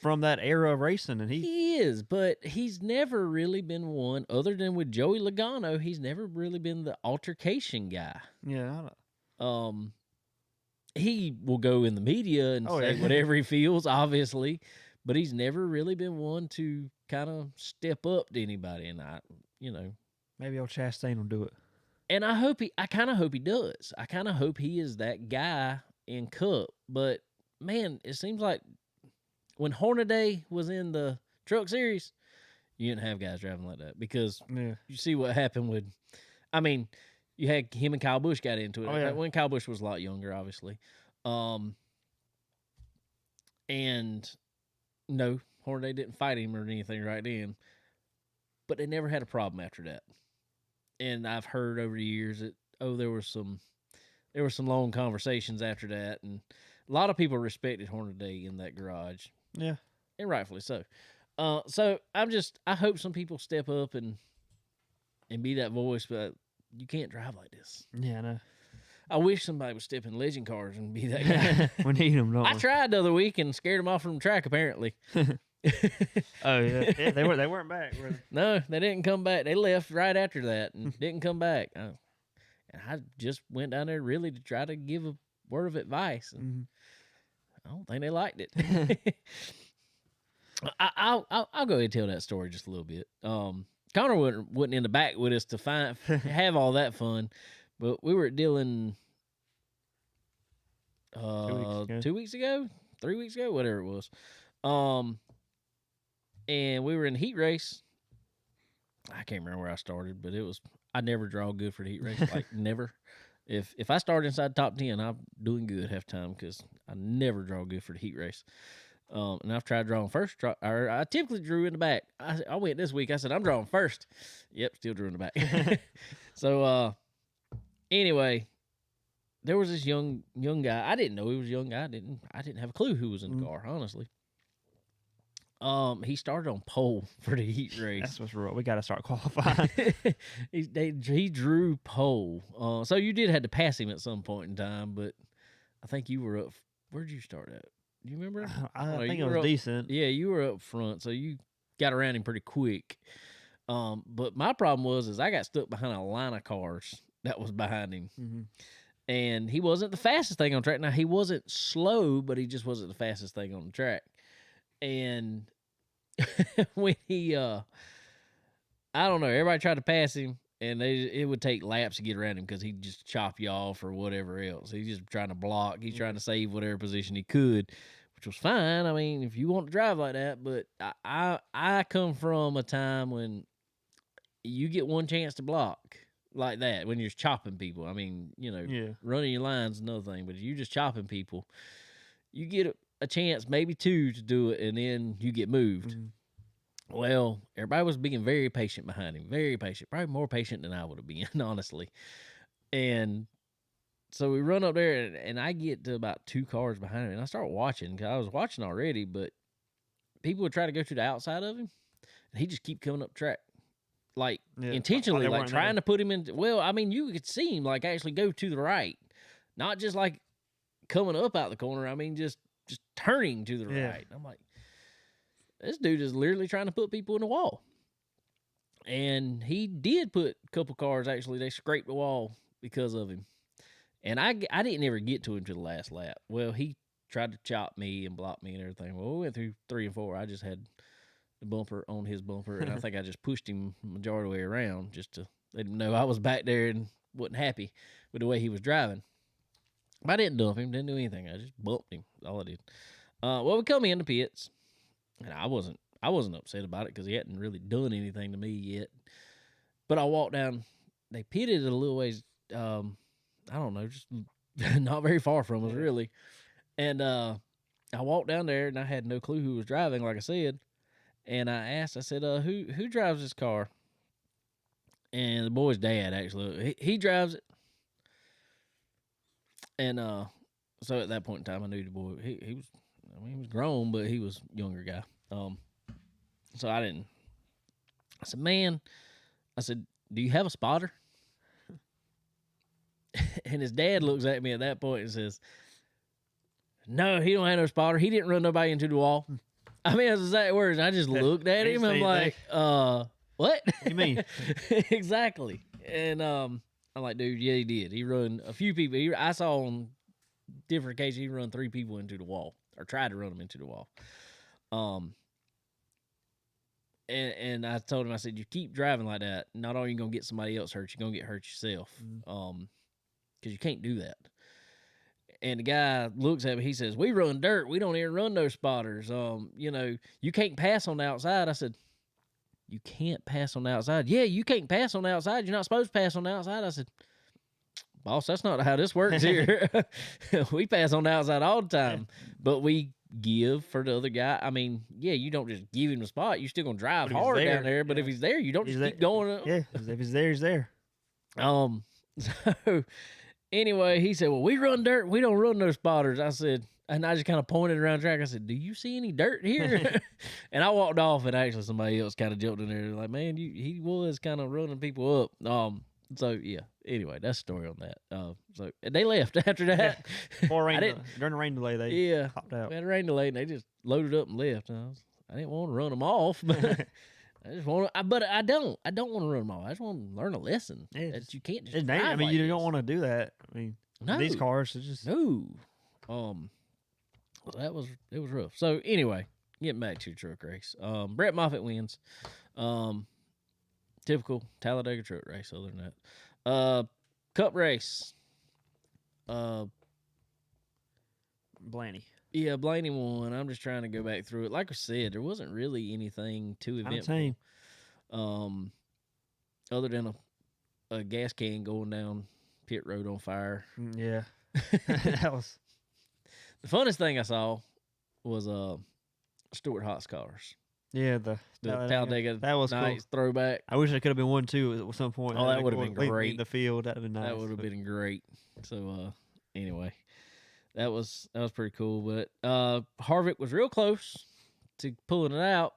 from that era of racing, and he is, but he's never really been one. Other than with Joey Logano, he's never really been the altercation guy. Yeah. He will go in the media and say whatever he feels, obviously, but he's never really been one to kind of step up to anybody. And maybe old Chastain will do it. And I kind of hope he does. I kind of hope he is that guy in Cup. But man, it seems like when Hornaday was in the Truck Series, you didn't have guys driving like that because you see what happened with. I mean, you had him and Kyle Busch got into it when Kyle Busch was a lot younger, obviously. And no, Hornaday didn't fight him or anything right then. But they never had a problem after that. And I've heard over the years that there were some long conversations after that, and a lot of people respected Hornaday in that garage. Yeah, and rightfully so. So I hope some people step up and be that voice, but you can't drive like this. Yeah, I know. I wish somebody would step in legend cars and be that guy. We need them, don't we? I tried the other week and scared them off from the track, apparently. Oh yeah, they weren't back. Were they? No, they didn't come back. They left right after that and didn't come back. And I just went down there really to try to give a word of advice. And I don't think they liked it. I'll go ahead and tell that story just a little bit. Connor wasn't in the back with us to have all that fun, but we were at Dillon 2 weeks ago, 3 weeks ago, whatever it was. And we were in the heat race. I can't remember where I started, but I never draw good for the heat race, like never. If I start inside the top 10, I'm doing good half time because I never draw good for the heat race. And I've tried drawing first. I typically drew in the back. I went this week. I said, I'm drawing first. Yep, still drew in the back. So, anyway, there was this young guy. I didn't know he was a young guy. I didn't have a clue who was in the car, honestly. He started on pole for the heat race. That's what's real. We got to start qualifying. He drew pole. So you did have to pass him at some point in time, but I think you were up. Where'd you start at? Do you remember? I think it was decent. Yeah, you were up front, so you got around him pretty quick. But my problem was I got stuck behind a line of cars that was behind him. Mm-hmm. And he wasn't the fastest thing on the track. Now, he wasn't slow, but he just wasn't the fastest thing on the track. And when he, I don't know, everybody tried to pass him, and it would take laps to get around him because he'd just chop you off or whatever else. He's just trying to block. He's trying to save whatever position he could, which was fine. I mean, if you want to drive like that, but I come from a time when you get one chance to block like that when you're chopping people. I mean, running your line's another thing, but if you're just chopping people, you get a chance, maybe two, to do it, and then you get moved. Mm-hmm. Well, everybody was being very patient behind him, very patient, probably more patient than I would have been, honestly. And so we run up there, and I get to about 2 cars behind him, and I start watching, because I was watching already, but people would try to go to the outside of him, and he'd just keep coming up track. Like, intentionally, like trying to put him in. Well, I mean, you could see him, like, actually go to the right. Not just, like, coming up out the corner. I mean, just turning to the Yeah. right. I'm like, this dude is literally trying to put people in the wall. And he did put a couple cars, actually, they scraped the wall because of him. And I didn't ever get to him to the last lap. Well, he tried to chop me and block me and everything. Well, we went through 3 and 4. I just had the bumper on his bumper, and I think I just pushed him majority of the way around just to let him know I was back there and wasn't happy with the way he was driving. But I didn't dump him, didn't do anything. I just bumped him. That's all I did. Well, we come in the pits, and I wasn't upset about it because he hadn't really done anything to me yet. But I walked down. They pitted it a little ways. I don't know, just not very far from us, really. And I walked down there, and I had no clue who was driving, like I said. And I asked, I said, who drives this car? And the boy's dad, actually, he drives it. And so at that point in time, I knew the boy. He was, I mean, he was grown, but he was a younger guy. So I didn't. I said, man, I said, do you have a spotter? And his dad looks at me at that point and says, no, he don't have no spotter. He didn't run nobody into the wall. I mean, that's exact words. I just looked at him. I'm like, what? What do you mean? Exactly. And I'm like, dude, yeah, he did. He run a few people. I saw on different occasions he run 3 people into the wall or tried to run them into the wall. And I told him, I said, you keep driving like that, not only are you going to get somebody else hurt, you're going to get hurt yourself. Because you can't do that. And the guy looks at me, he says, we run dirt. We don't even run those spotters. You know, you can't pass on the outside. I said, you can't pass on the outside? Yeah, you can't pass on the outside. You're not supposed to pass on the outside. I said, boss, that's not how this works here. We pass on the outside all the time. But we give for the other guy. I mean, yeah, you don't just give him the spot. You're still going to drive hard down there. But if he's there, you don't just keep going. Yeah, if he's there, he's there. So anyway, he said, well, we run dirt. We don't run no spotters. I said, and I just kind of pointed around the track. I said, do you see any dirt here? And I walked off, and actually somebody else kind of jumped in there. Like, man, he was kind of running people up. So, yeah. Anyway, that's the story on that. So they left after that. During the rain delay, they popped out. We had a rain delay, and they just loaded up and left. I didn't want to run them off, but I just want to. But I don't want to run them off. I just want to learn a lesson that you can't just. It's dangerous. I mean, you don't want to do that. I mean, these cars are just no. It was rough. So anyway, getting back to the truck race. Brett Moffitt wins. Typical Talladega truck race. Other than that, Cup race. Blaney. Yeah, Blaney won. I'm just trying to go back through it. Like I said, there wasn't really anything too eventful. Other than a gas can going down pit road on fire. Yeah. That was the funnest thing I saw was Stuart Haas cars. Yeah, the Talladega that was nice cool. Throwback. I wish there could have been one too at some point. Oh, that would have been great. In the field, that'd have been nice. That would have been great. So anyway, that was pretty cool. But Harvick was real close to pulling it out,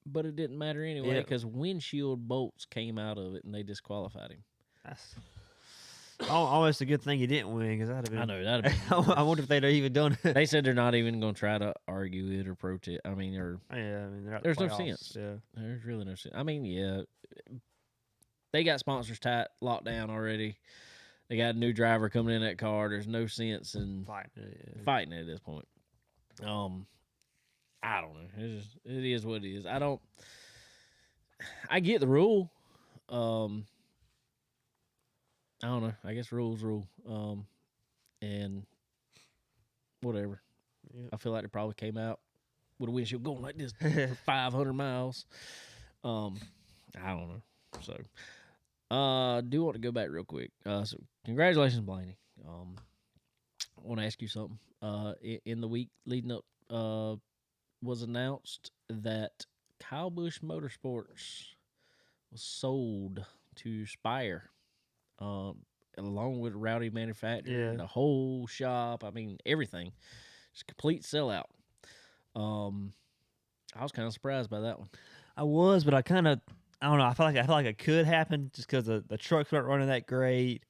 but it didn't matter anyway because windshield bolts came out of it and they disqualified him. That's almost a good thing he didn't win because that'd have been. I know that'd have been. I wonder if they'd have even done it. They said they're not even going to try to argue it or protest. I mean, there's no sense. Yeah, there's really no sense. I mean, yeah, they got sponsors locked down already. They got a new driver coming in that car. There's no sense in fighting it at this point. I don't know. It is what it is. I get the rule. I don't know. I guess rules rule. And whatever. Yeah. I feel like they probably came out with a windshield going like this for 500 miles. I don't know. So, I do want to go back real quick. So congratulations, Blaney. I want to ask you something. In the week leading up, was announced that Kyle Busch Motorsports was sold to Spire. Along with Rowdy Manufacturing, the whole shop. I mean, everything. It's a complete sellout. I was kind of surprised by that one. I was, but I don't know. I felt like it could happen just because the trucks weren't running that great.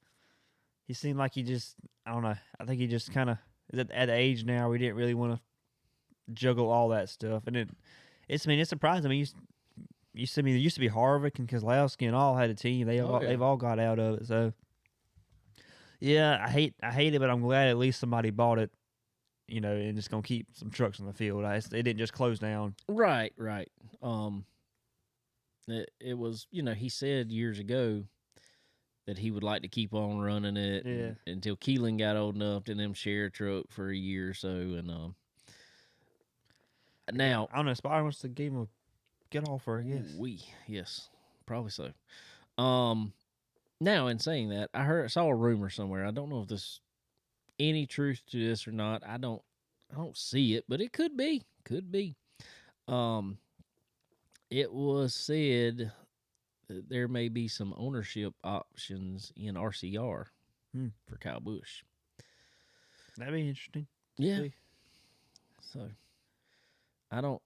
He seemed like I don't know. I think he just kind of is at the age now we didn't really want to juggle all that stuff, and it's surprising. I mean, you see, there used to be Harvick and Keselowski and all had a team. They've all got out of it. So yeah, I hate it, but I'm glad at least somebody bought it. And just gonna keep some trucks on the field. It didn't just close down. Right. It was, he said years ago that he would like to keep on running it until Keelan got old enough to them share a truck for a year or so. And now I don't know. Spire wants to give him a get offer, I guess. Yes, probably so. Now in saying that, I saw a rumor somewhere. I don't know if there's any truth to this or not. I don't see it, but it could be. It was said that there may be some ownership options in RCR for Kyle Busch. That'd be interesting. Yeah. So I don't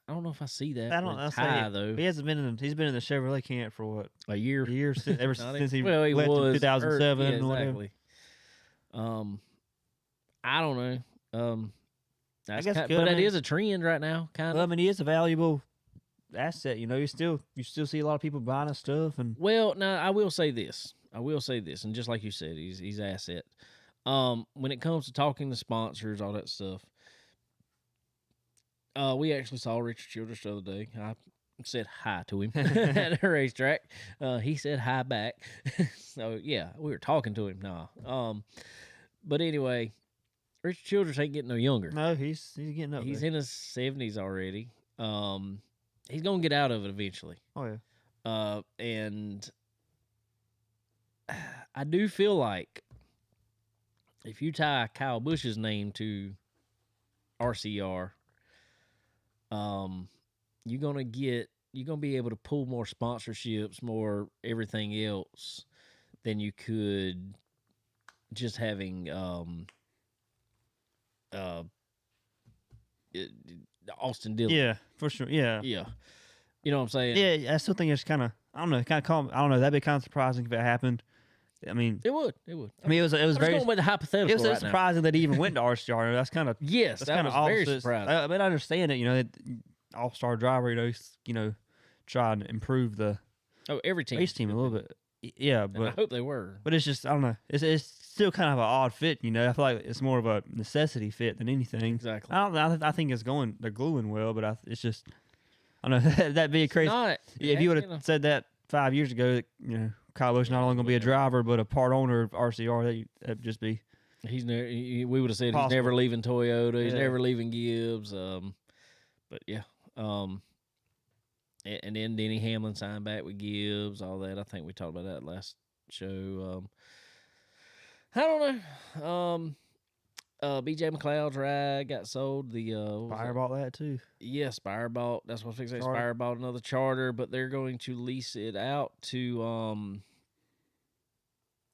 know if I see that. I don't know. Though. He hasn't been he's been in the Chevrolet camp for what? A year. Ever since he he left was in 2007 yeah, or whatever. exactly. I don't know. I guess but that is a trend right now, kind of. Well, I mean, he is a valuable asset. You still see a lot of people buying his stuff. And well, now I will say this, and just like you said, he's asset. When it comes to talking to sponsors, all that stuff, we actually saw Richard Childress the other day. I said hi to him at a racetrack. He said hi back. So yeah, we were talking to him now. But anyway, Richard Childress ain't getting no younger. No, he's getting up. He's there. in his 70s already. He's gonna get out of it eventually. Oh yeah. And I do feel like if you tie Kyle Busch's name to RCR, you're gonna be able to pull more sponsorships, more everything else than you could just having Austin Dillon. Yeah, for sure. Yeah. You know what I'm saying? Yeah, I still think it's kind of I don't know. That'd be kind of surprising if it happened. I mean, it would. I mean, it was I'm very. going with the hypothetical. It was so right surprising that he even went to RCR. That's kind of yes, that was very surprising. I mean, I understand it. All-star driver. Try and improve the every team race team a little bit. Yeah, but and I hope they were. But it's just I don't know. It's still kind of an odd fit. I feel like it's more of a necessity fit than anything. Exactly. I think they're gluing well, but it's just I don't know. That'd be crazy. If you would have said that 5 years ago, Kyle Busch not only going to be a driver but a part owner of RCR, that'd just be. We would have said possible. He's never leaving Toyota. He's never leaving Gibbs. But yeah. And then Denny Hamlin signed back with Gibbs, all that. I think we talked about that last show. I don't know. BJ McLeod's ride got sold. The Spire bought that too. Yeah, Spire bought. That's what I was fixing. Spire bought another charter, but they're going to lease it out to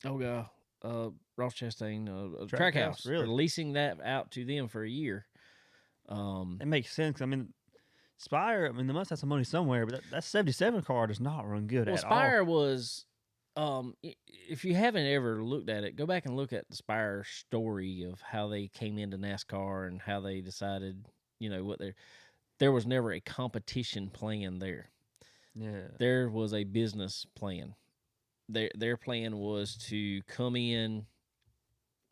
Ross Chastain Trackhouse. Really? They're leasing that out to them for a year. It makes sense. I mean, Spire. I mean, they must have some money somewhere, but that 77 car does not run good at Spire all. was. If you haven't ever looked at it, go back and look at the Spire story of how they came into NASCAR and how they decided, there was never a competition plan there. Yeah. There was a business plan. Their plan was to come in,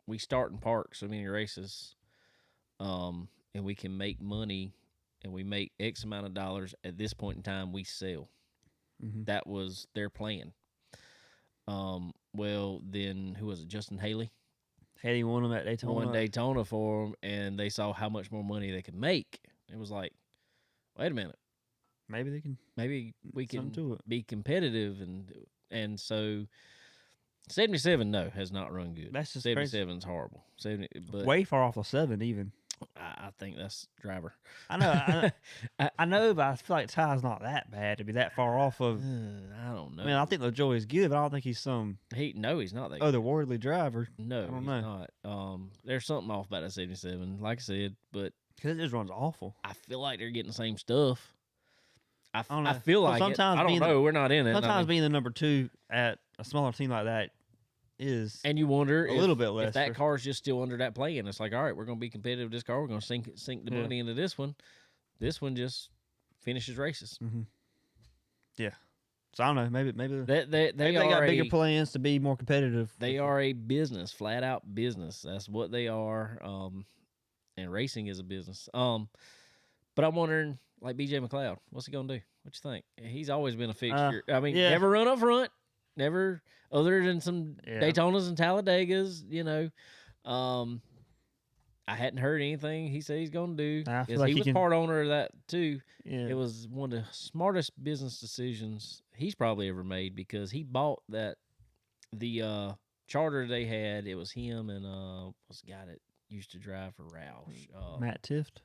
we start and park so many races, and we can make money, and we make X amount of dollars. At this point in time, we sell. Mm-hmm. That was their plan. Well, then who was it? Justin Haley. Haley won them at Daytona. Won Daytona for them, and they saw how much more money they could make. It was like, wait a minute, maybe we can be competitive, and so 77 has not run good. That's just 77's horrible. 70, but way far off of 7 even. I think that's driver. I know, I know, but I feel like Ty's not that bad to be that far off of. I don't know. I mean, I think LaJoy is good, but I don't think he's some. He's not that. Otherworldly driver. No, I don't know. Not. There's something off about that 77, like I said, but because it just runs awful. I feel like they're getting the same stuff. I don't know. I feel like sometimes I don't know. We're not in it. Sometimes being the number 2 at a smaller team like that, is And you wonder a little bit less. if that car's just still under that plan. It's like, all right, we're going to be competitive with this car. We're going to sink the money into this one. This one just finishes races. Mm-hmm. Yeah. So I don't know. Maybe They got bigger plans to be more competitive. They are a business, flat out business. That's what they are. And racing is a business. But I'm wondering, like BJ McLeod, what's he gonna do? What you think? He's always been a fixture. I mean, never run up front, never other than some Daytonas and Talladegas. You know, I hadn't heard anything he said he's gonna do. Like he was part owner of that too. Yeah. It was one of the smartest business decisions he's probably ever made because he bought the charter they had. It was him and what's the guy that used to drive for Roush? Matt Tift.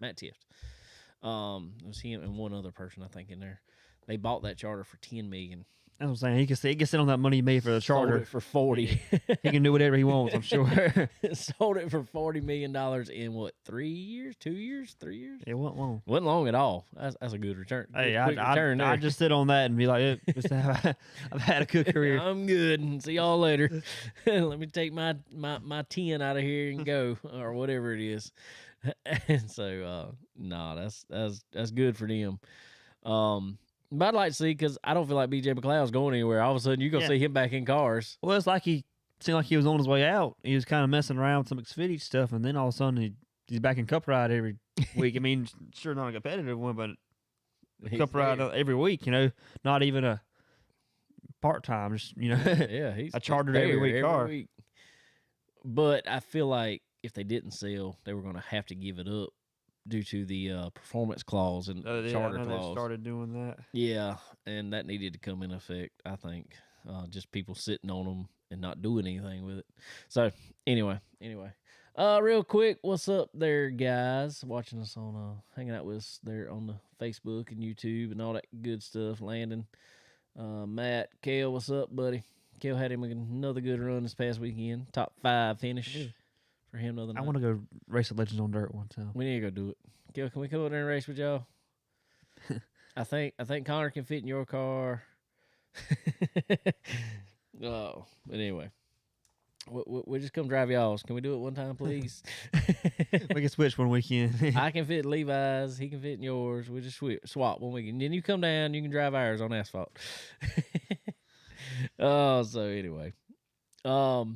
It was him and one other person I think in there. They bought that charter for $10 million. That's what I'm saying. He can sit on that money he made for the charter. Sold it for 40. He can do whatever he wants, I'm sure. Sold it for $40 million in what, 3 years, 2 years, 3 years? It wasn't long. Wasn't long at all. That's a good return. Hey, I just sit on that and be like, I've had a good career. I'm good. See y'all later. Let me take my 10 out of here and go, or whatever it is. And so, that's good for them. But I'd like to see, because I don't feel like BJ McLeod's going anywhere. All of a sudden, you're going to see him back in cars. Well, it's like he seemed like he was on his way out. He was kind of messing around with some Xfinity stuff, and then all of a sudden, he's back in Cup Ride every week. I mean, sure, not a competitive one, but Cup Ride every week, you know, not even a part-time, just, you know, he's a chartered every week car. Week. But I feel like if they didn't sell, they were going to have to give it up due to the performance clause and charter clause. They started doing that. Yeah, and that needed to come in effect, I think. Just people sitting on them and not doing anything with it. So, anyway. Real quick, what's up there, guys? Watching us on, hanging out with us there on the Facebook and YouTube and all that good stuff. Landon, Matt, Kale, what's up, buddy? Kale had him another good run this past weekend. Top 5 finish. For him the other night. I want to go race the Legends on Dirt one time. We need to go do it. Gil, can we come over there and race with y'all? I think Connor can fit in your car. Oh, but anyway, we'll just come drive y'all's. Can we do it one time, please? We can switch one weekend. I can fit in Levi's. He can fit in yours. We'll just swap one weekend. Then you come down. You can drive ours on asphalt. Oh, so anyway, all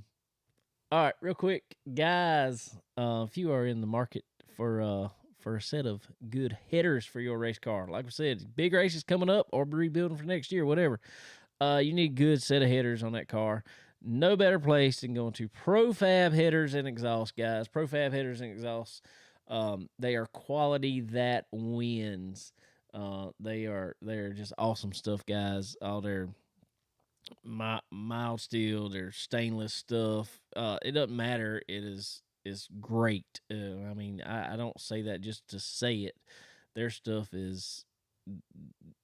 right, real quick, guys. If you are in the market for a set of good headers for your race car, like we said, big races coming up or rebuilding for next year, whatever. You need a good set of headers on that car. No better place than going to ProFab Headers and Exhaust, guys. ProFab Headers and Exhaust. They are quality that wins. They're just awesome stuff, guys. All their mild steel, their stainless stuff. It doesn't matter. It is great. I mean, I don't say that just to say it. Their stuff is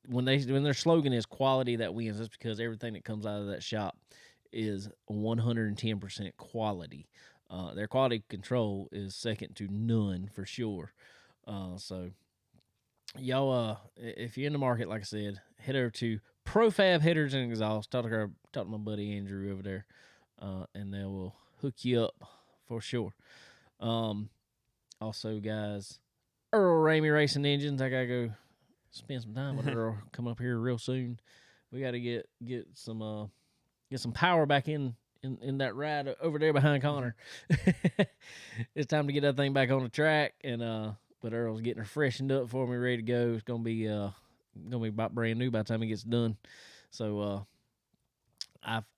when their slogan is quality that wins. That's because everything that comes out of that shop is 110% quality. Their quality control is second to none for sure. So y'all, if you're in the market, like I said, head over to ProFab Headers and Exhaust. Talk to my buddy Andrew over there, and they will hook you up for sure. Also, guys, Earl Ramey Racing Engines. I gotta go spend some time with Earl. Come up here real soon. We got to get some power back in that ride over there behind Connor. It's time to get that thing back on the track, and but Earl's getting her freshened up for me, ready to go. It's gonna be about brand new by the time it gets done. So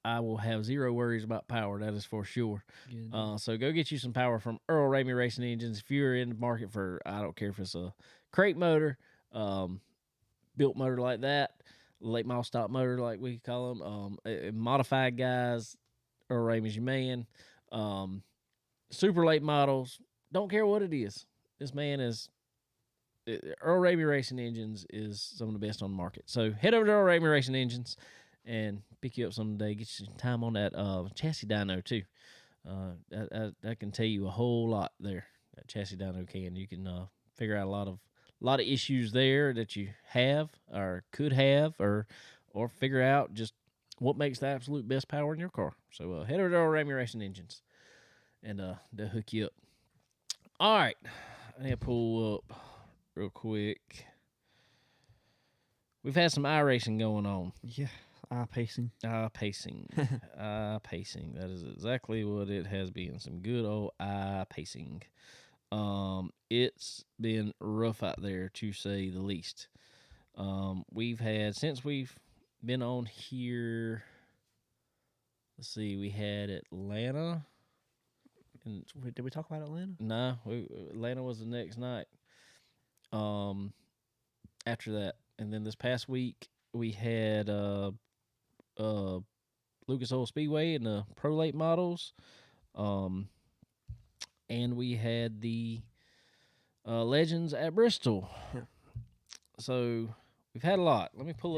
I will have zero worries about power. That is for sure. So go get you some power from Earl Ramey Racing Engines. If you're in the market for, I don't care if it's a crate motor, built motor like that, late model stock motor like we call them, modified guys, Earl Ramey's your man. Super late models, don't care what it is. This man is Earl Ramey Racing Engines is some of the best on the market. So head over to Earl Ramey Racing Engines and pick you up someday. Get you some time on that chassis dyno too. That can tell you a whole lot there. That chassis dyno can. You can figure out a lot of issues there that you have or could have, or figure out just what makes the absolute best power in your car. So head over to Ramy Racing Engines, and they'll hook you up. All right, I need to pull up real quick. We've had some iRacing going on. Yeah, pacing. Pacing. Pacing. That is exactly what it has been. Some good old pacing. It's been rough out there, to say the least. We've had, since we've been on here, let's see, we had Atlanta. And Did we talk about Atlanta? no, Atlanta was the next night. After that, and then this past week we had Lucas Oil Speedway and the Pro Late models, and we had the Legends at Bristol. Yeah. So we've had a lot. Let me pull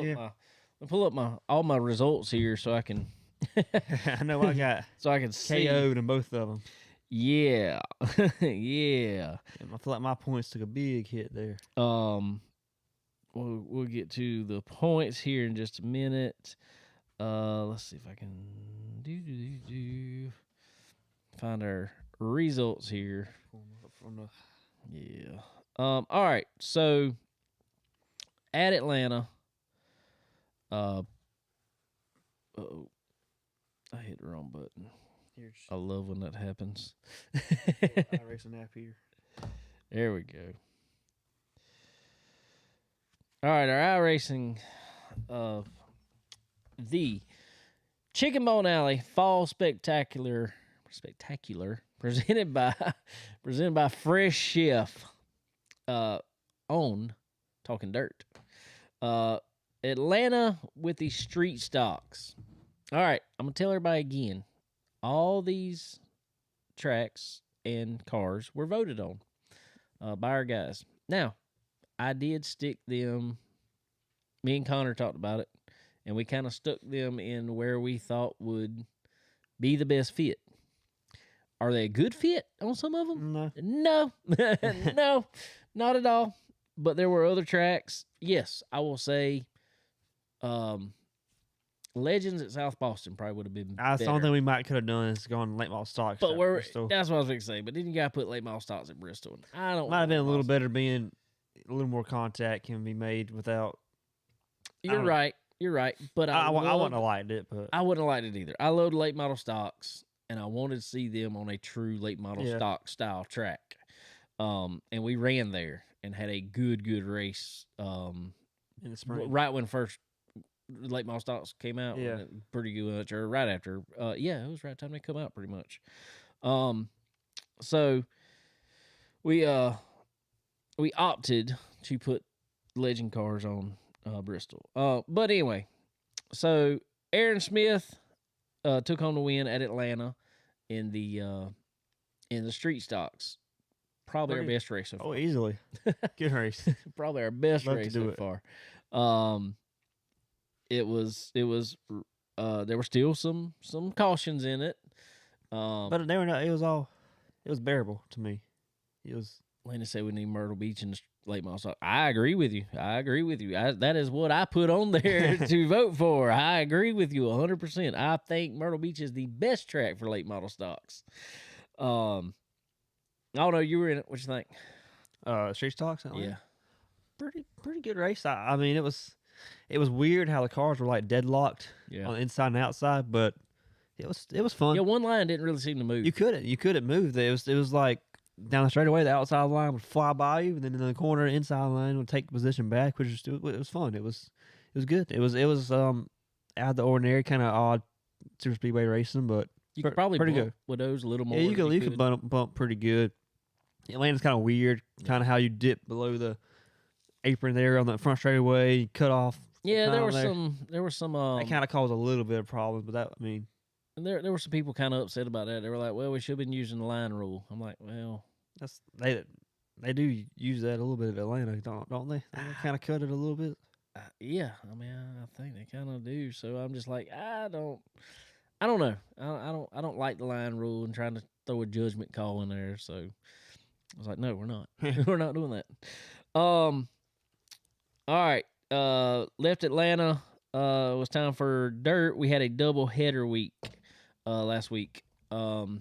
up all my results here so I can I know I got so I can see. KO'd in both of them. Yeah, yeah. I feel like my points took a big hit there. We'll get to the points here in just a minute. Let's see if I can find our results here. Yeah. All right. So at Atlanta, oh, I hit the wrong button. I love when that happens. iRacing app here. There we go. All right, our iRacing, the Chicken Bone Alley Fall Spectacular, presented by Fresh Chef, on Talking Dirt. Atlanta with the street stocks. All right, I'm gonna tell everybody again. All these tracks and cars were voted on by our guys. Now, I did stick them. Me and Connor talked about it, and we kind of stuck them in where we thought would be the best fit. Are they a good fit on some of them? No. No, not at all. But there were other tracks. Yes, I will say, Legends at South Boston probably would have been better. Something we might could have done is gone late model stocks. But that's what I was going to say. But then you got to put late model stocks at Bristol. I don't. Might have been a little better being a little more contact can be made without. You're right. But I wouldn't have liked it. But I wouldn't have liked it either. I love late model stocks, and I wanted to see them on a true late model stock style track. And we ran there and had a good race. In the spring, right when first late model stocks came out. Yeah, pretty good, or right after. Yeah, it was right time they come out, pretty much. So we opted to put legend cars on Bristol. But anyway, so Aaron Smith took home the win at Atlanta in the street stocks. Probably our best race so far. Oh, easily. Good race. Probably our best race so far. It was there were still some cautions in it. But they were not. It was bearable to me. It was. Lena said we need Myrtle Beach in the late model stock. I agree with you. That is what I put on there to vote for. I agree with you 100%. I think Myrtle Beach is the best track for late model stocks. I don't know. You were in it. What you think? Street stocks. Yeah. Pretty good race. I mean, it was weird how the cars were like deadlocked on the inside and outside, but it was fun. Yeah, one line didn't really seem to move. You couldn't move. It was like down the straightaway, the outside line would fly by you, and then in the corner, the inside line would take the position back, which was it was fun. It was good. It was out of the ordinary, kind of odd super speedway racing, but you could probably pretty bump good with those a little more. Yeah, you could bump pretty good. Atlanta's kind of weird, kind of how you dip below the apron there on the front straightaway, cut off. Yeah, there were some. That kind of caused a little bit of problems, but there were some people kind of upset about that. They were like, "Well, we should have been using the line rule." I'm like, "Well, they do use that a little bit at Atlanta, don't they? They kind of cut it a little bit." Yeah, I mean, I think they kind of do. So I'm just like, I don't know. I don't like the line rule and trying to throw a judgment call in there. So I was like, no, we're not. We're not doing that. All right. Left Atlanta. it was time for dirt. We had a double header week last week. Okay,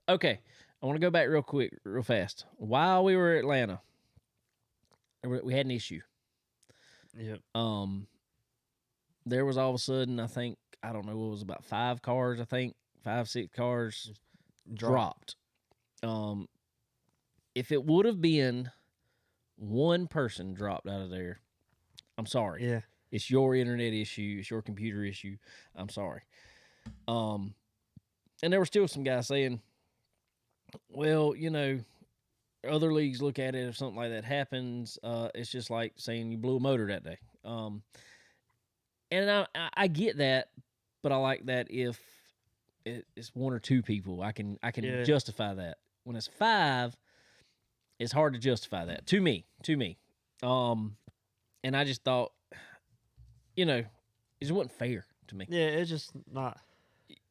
I want to go back real quick, real fast. While we were at Atlanta, we had an issue. Yep. There was all of a sudden, I don't know, what was about 5 cars, 5, 6 cars dropped. If it would have been one person dropped out of there, I'm sorry. Yeah. It's your internet issue. It's your computer issue. I'm sorry. And there were still some guys saying, well, other leagues look at it if something like that happens. It's just like saying you blew a motor that day. And I get that, but I like that if it's 1 or 2 people, I can justify that. When it's 5, it's hard to justify that to me. And I just thought, it just wasn't fair to me. Yeah, it's just not.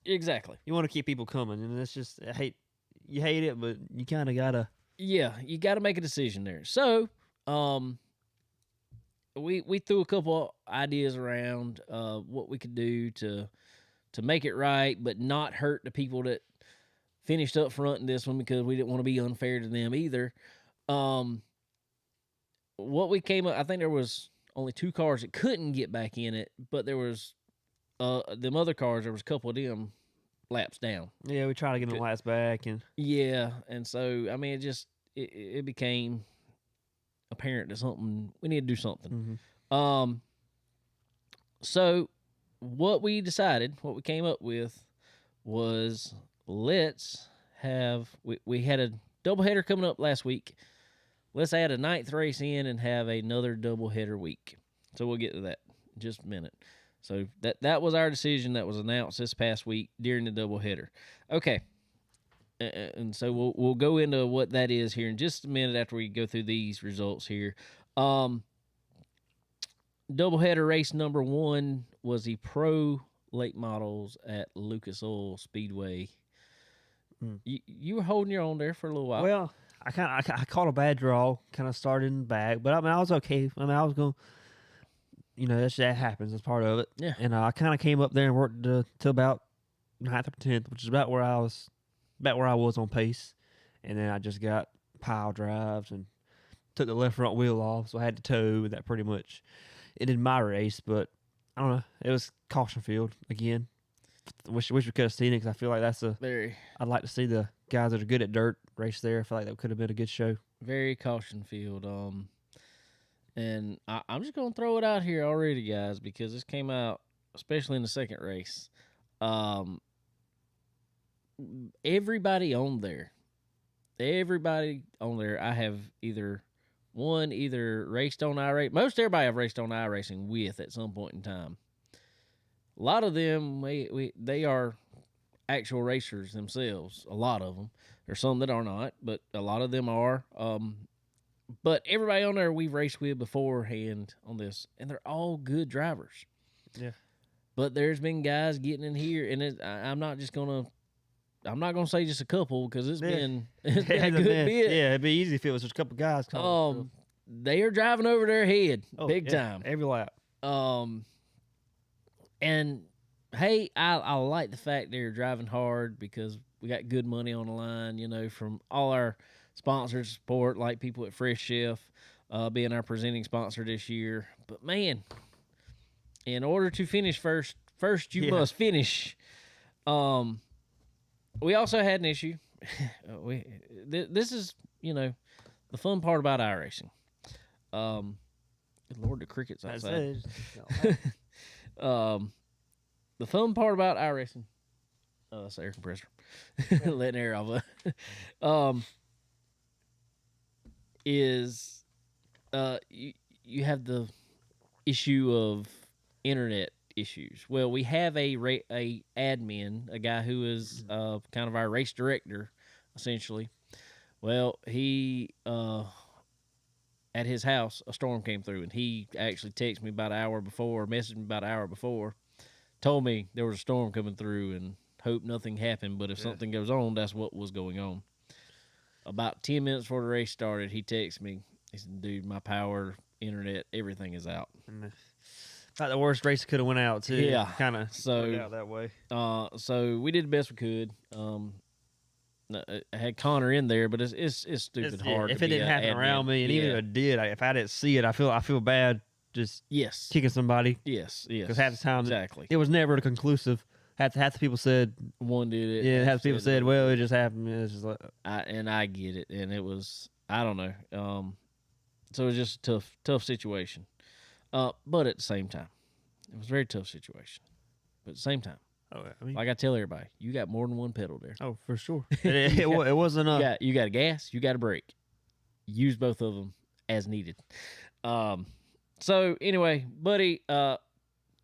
Exactly. You want to keep people coming, and it's just you hate it, but you kind of gotta. Yeah, you got to make a decision there. So, we threw a couple ideas around what we could do to make it right, but not hurt the people that finished up front in this one, because we didn't want to be unfair to them either. What we came up, I think there was only 2 cars that couldn't get back in it, but there was them other cars. There was a couple of them laps down. Yeah, we try to get the laps back, and and so I mean, it became apparent that we need to do something. Mm-hmm. So what we came up with was, let's have we had a doubleheader coming up last week. Let's add a 9th race in and have another doubleheader week. So we'll get to that in just a minute. So that was our decision that was announced this past week during the doubleheader. Okay. And so we'll go into what that is here in just a minute after we go through these results here. Doubleheader race number 1 was the Pro Late Models at Lucas Oil Speedway. You were holding your own there for a little while. Well, I caught a bad draw, kind of started in the back, but I mean I was okay. I mean I was going, that happens. That's part of it. Yeah. And I kind of came up there and worked till about 9th or 10th, which is about where I was on pace, and then I just got pile drives and took the left front wheel off, so I had to tow, and that pretty much ended my race. But I don't know, it was caution field again. Wish we could have seen it, because I feel like I'd like to see the guys that are good at dirt race there. I feel like that could have been a good show. Very caution field. And I'm just gonna throw it out here already, guys, because this came out, especially in the second race. Everybody on there, I have either raced on iRacing. Most everybody I've raced on iRacing with at some point in time. A lot of them, they are actual racers themselves. A lot of them. There's some that are not, but a lot of them are. But everybody on there we've raced with beforehand on this, and they're all good drivers. Yeah. But there's been guys getting in here, and I'm not gonna say just a couple, because it's been a good bit. Yeah, it'd be easy if it was just a couple guys coming. They are driving over their head big time every lap. And hey, I like the fact they're driving hard, because we got good money on the line, from all our sponsors support, like people at Fresh Chef, being our presenting sponsor this year. But man, in order to finish first you must finish. We also had an issue. This is, the fun part about iRacing. Good Lord, the crickets outside. The fun part about iRacing, that's the air compressor, letting air off. Is you have the issue of internet issues. Well, we have a admin, a guy who is kind of our race director, essentially. Well, he at his house, a storm came through, and he actually texted me about an hour before, messaged me about an hour before, told me there was a storm coming through, and hope nothing happened, but if something goes on, that's what was going on. About 10 minutes before the race started, he texted me. He said, dude, my power, internet, everything is out. Thought the worst race could have went out too. Yeah. Kind of So out that way. So we did the best we could. I had Connor in there, but it's stupid hard. If to it be didn't a happen admin. around me, and even if it did, if I didn't see it, I feel bad just yes, kicking somebody yes, because half the time exactly. it was never conclusive. Half the people said One did it. yeah. Half the people said, well, it just happened. It's just like I get it, and it was I don't know. So it was just a tough situation. But at the same time, it was a very tough situation. But at the same time, I mean, like I tell everybody, you got more than one pedal there. oh, for sure. It wasn't a. You got a gas, you got a brake. Use both of them as needed. So anyway, buddy,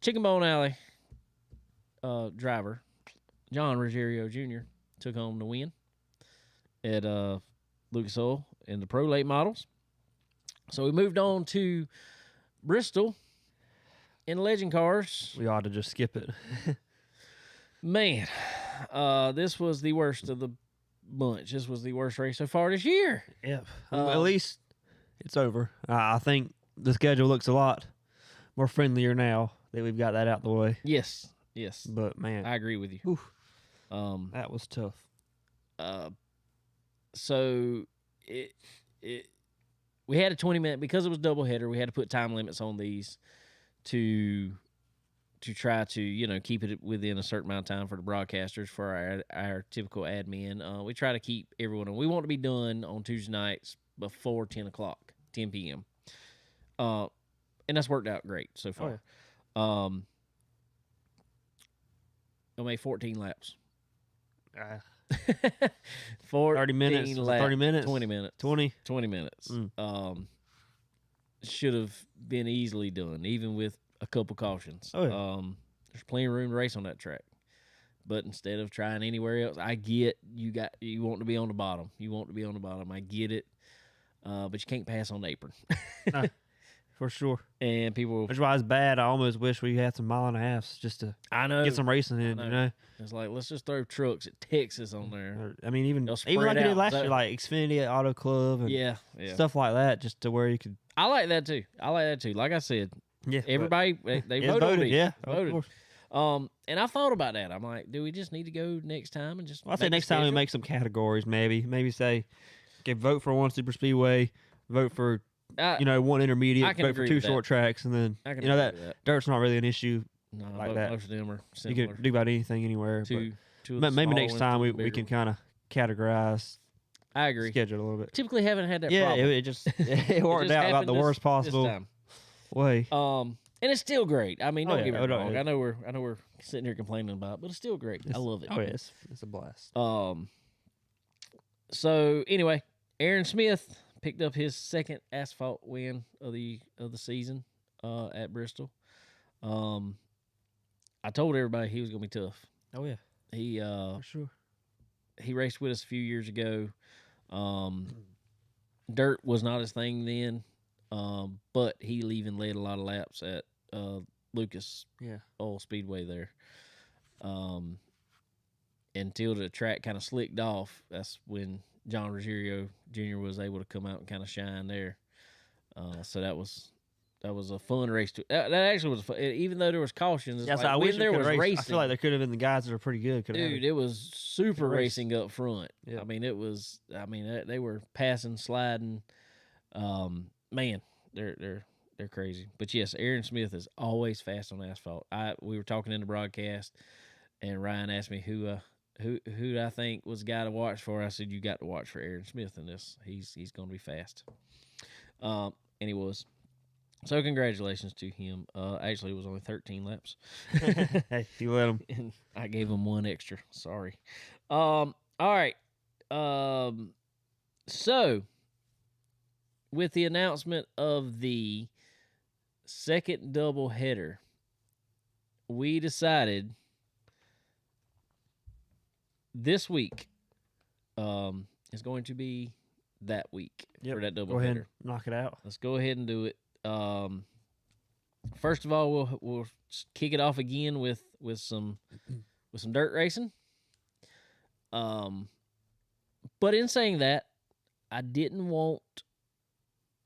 Chicken Bone Alley driver John Ruggiero Jr. took home the win at Lucas Oil in the Pro Late models. So we moved on to Bristol in Legend cars. We ought to just skip it. Man, this was the worst of the bunch. This was the worst race so far this year. Yeah. At least it's over. I think the schedule looks a lot more friendlier now that we've got that out the way. Yes. But man, I agree with you. oof, that was tough. So we had a 20-minute because it was doubleheader. We had to put time limits on these to try to keep it within a certain amount of time for the broadcasters, for our typical admin. We try to keep everyone on. We want to be done on Tuesday nights before 10 p.m. And that's worked out great so far. Oh, yeah. I made 14 laps. 30 minutes. 30 minutes. 20 minutes. 20 minutes. Should have been easily done, even with a couple cautions. Oh, yeah. There's plenty of room to race on that track. But instead of trying anywhere else, I get you want to be on the bottom. I get it. But you can't pass on the apron. For sure. And people... That's why it's bad. I almost wish we had some 1.5 miles just to get some racing in, It's like, let's just throw trucks at Texas on there. Or, I mean, even like spread we did out. last year, like Xfinity Auto Club and stuff like that, just to where you could... I like that too. Like I said, everybody, they voted. Yeah, voted. And I thought about that. I'm like, do we just need to go next time and just... Well, I say next time we make some categories, maybe say, okay, vote for one super speedway, vote for one intermediate, vote for 2 short tracks, and then that dirt's not really an issue like that. Most of them are similar. You can do about anything anywhere. Maybe next time we can kind of categorize. I agree. Schedule a little bit. Typically haven't had that problem. Yeah, it just it worked out about the worst possible way. And it's still great. I mean, don't get me wrong. Yeah. I know we're sitting here complaining about it, but it's still great. I love it. Oh, yeah, it's a blast. So anyway, Aaron Smith picked up his second asphalt win of the season at Bristol. I told everybody he was going to be tough. Oh yeah, he for sure. He raced with us a few years ago. Dirt was not his thing then, but he even led a lot of laps at Lucas Oil Speedway there. Until the track kind of slicked off, that's when John Ruggiero Jr. was able to come out and kind of shine there. So that was a fun race. That actually was fun. Even though there was cautions. Yeah, like so I wish there was racing. I feel like there could have been the guys that are pretty good. Dude, it was super racing up front. Yeah. I mean, they were passing, sliding. Man, they're crazy. But yes, Aaron Smith is always fast on asphalt. We were talking in the broadcast, and Ryan asked me who I think was the guy to watch for. I said, you got to watch for Aaron Smith in this. He's going to be fast. And he was. So congratulations to him. Actually, it was only 13 laps. Hey, you let him. And I gave him one extra. Sorry. All right. So with the announcement of the second doubleheader, we decided this week is going to be that week for that doubleheader. Go ahead and knock it out. Let's go ahead and do it. First of all, we'll kick it off again with some dirt racing. But in saying that, I didn't want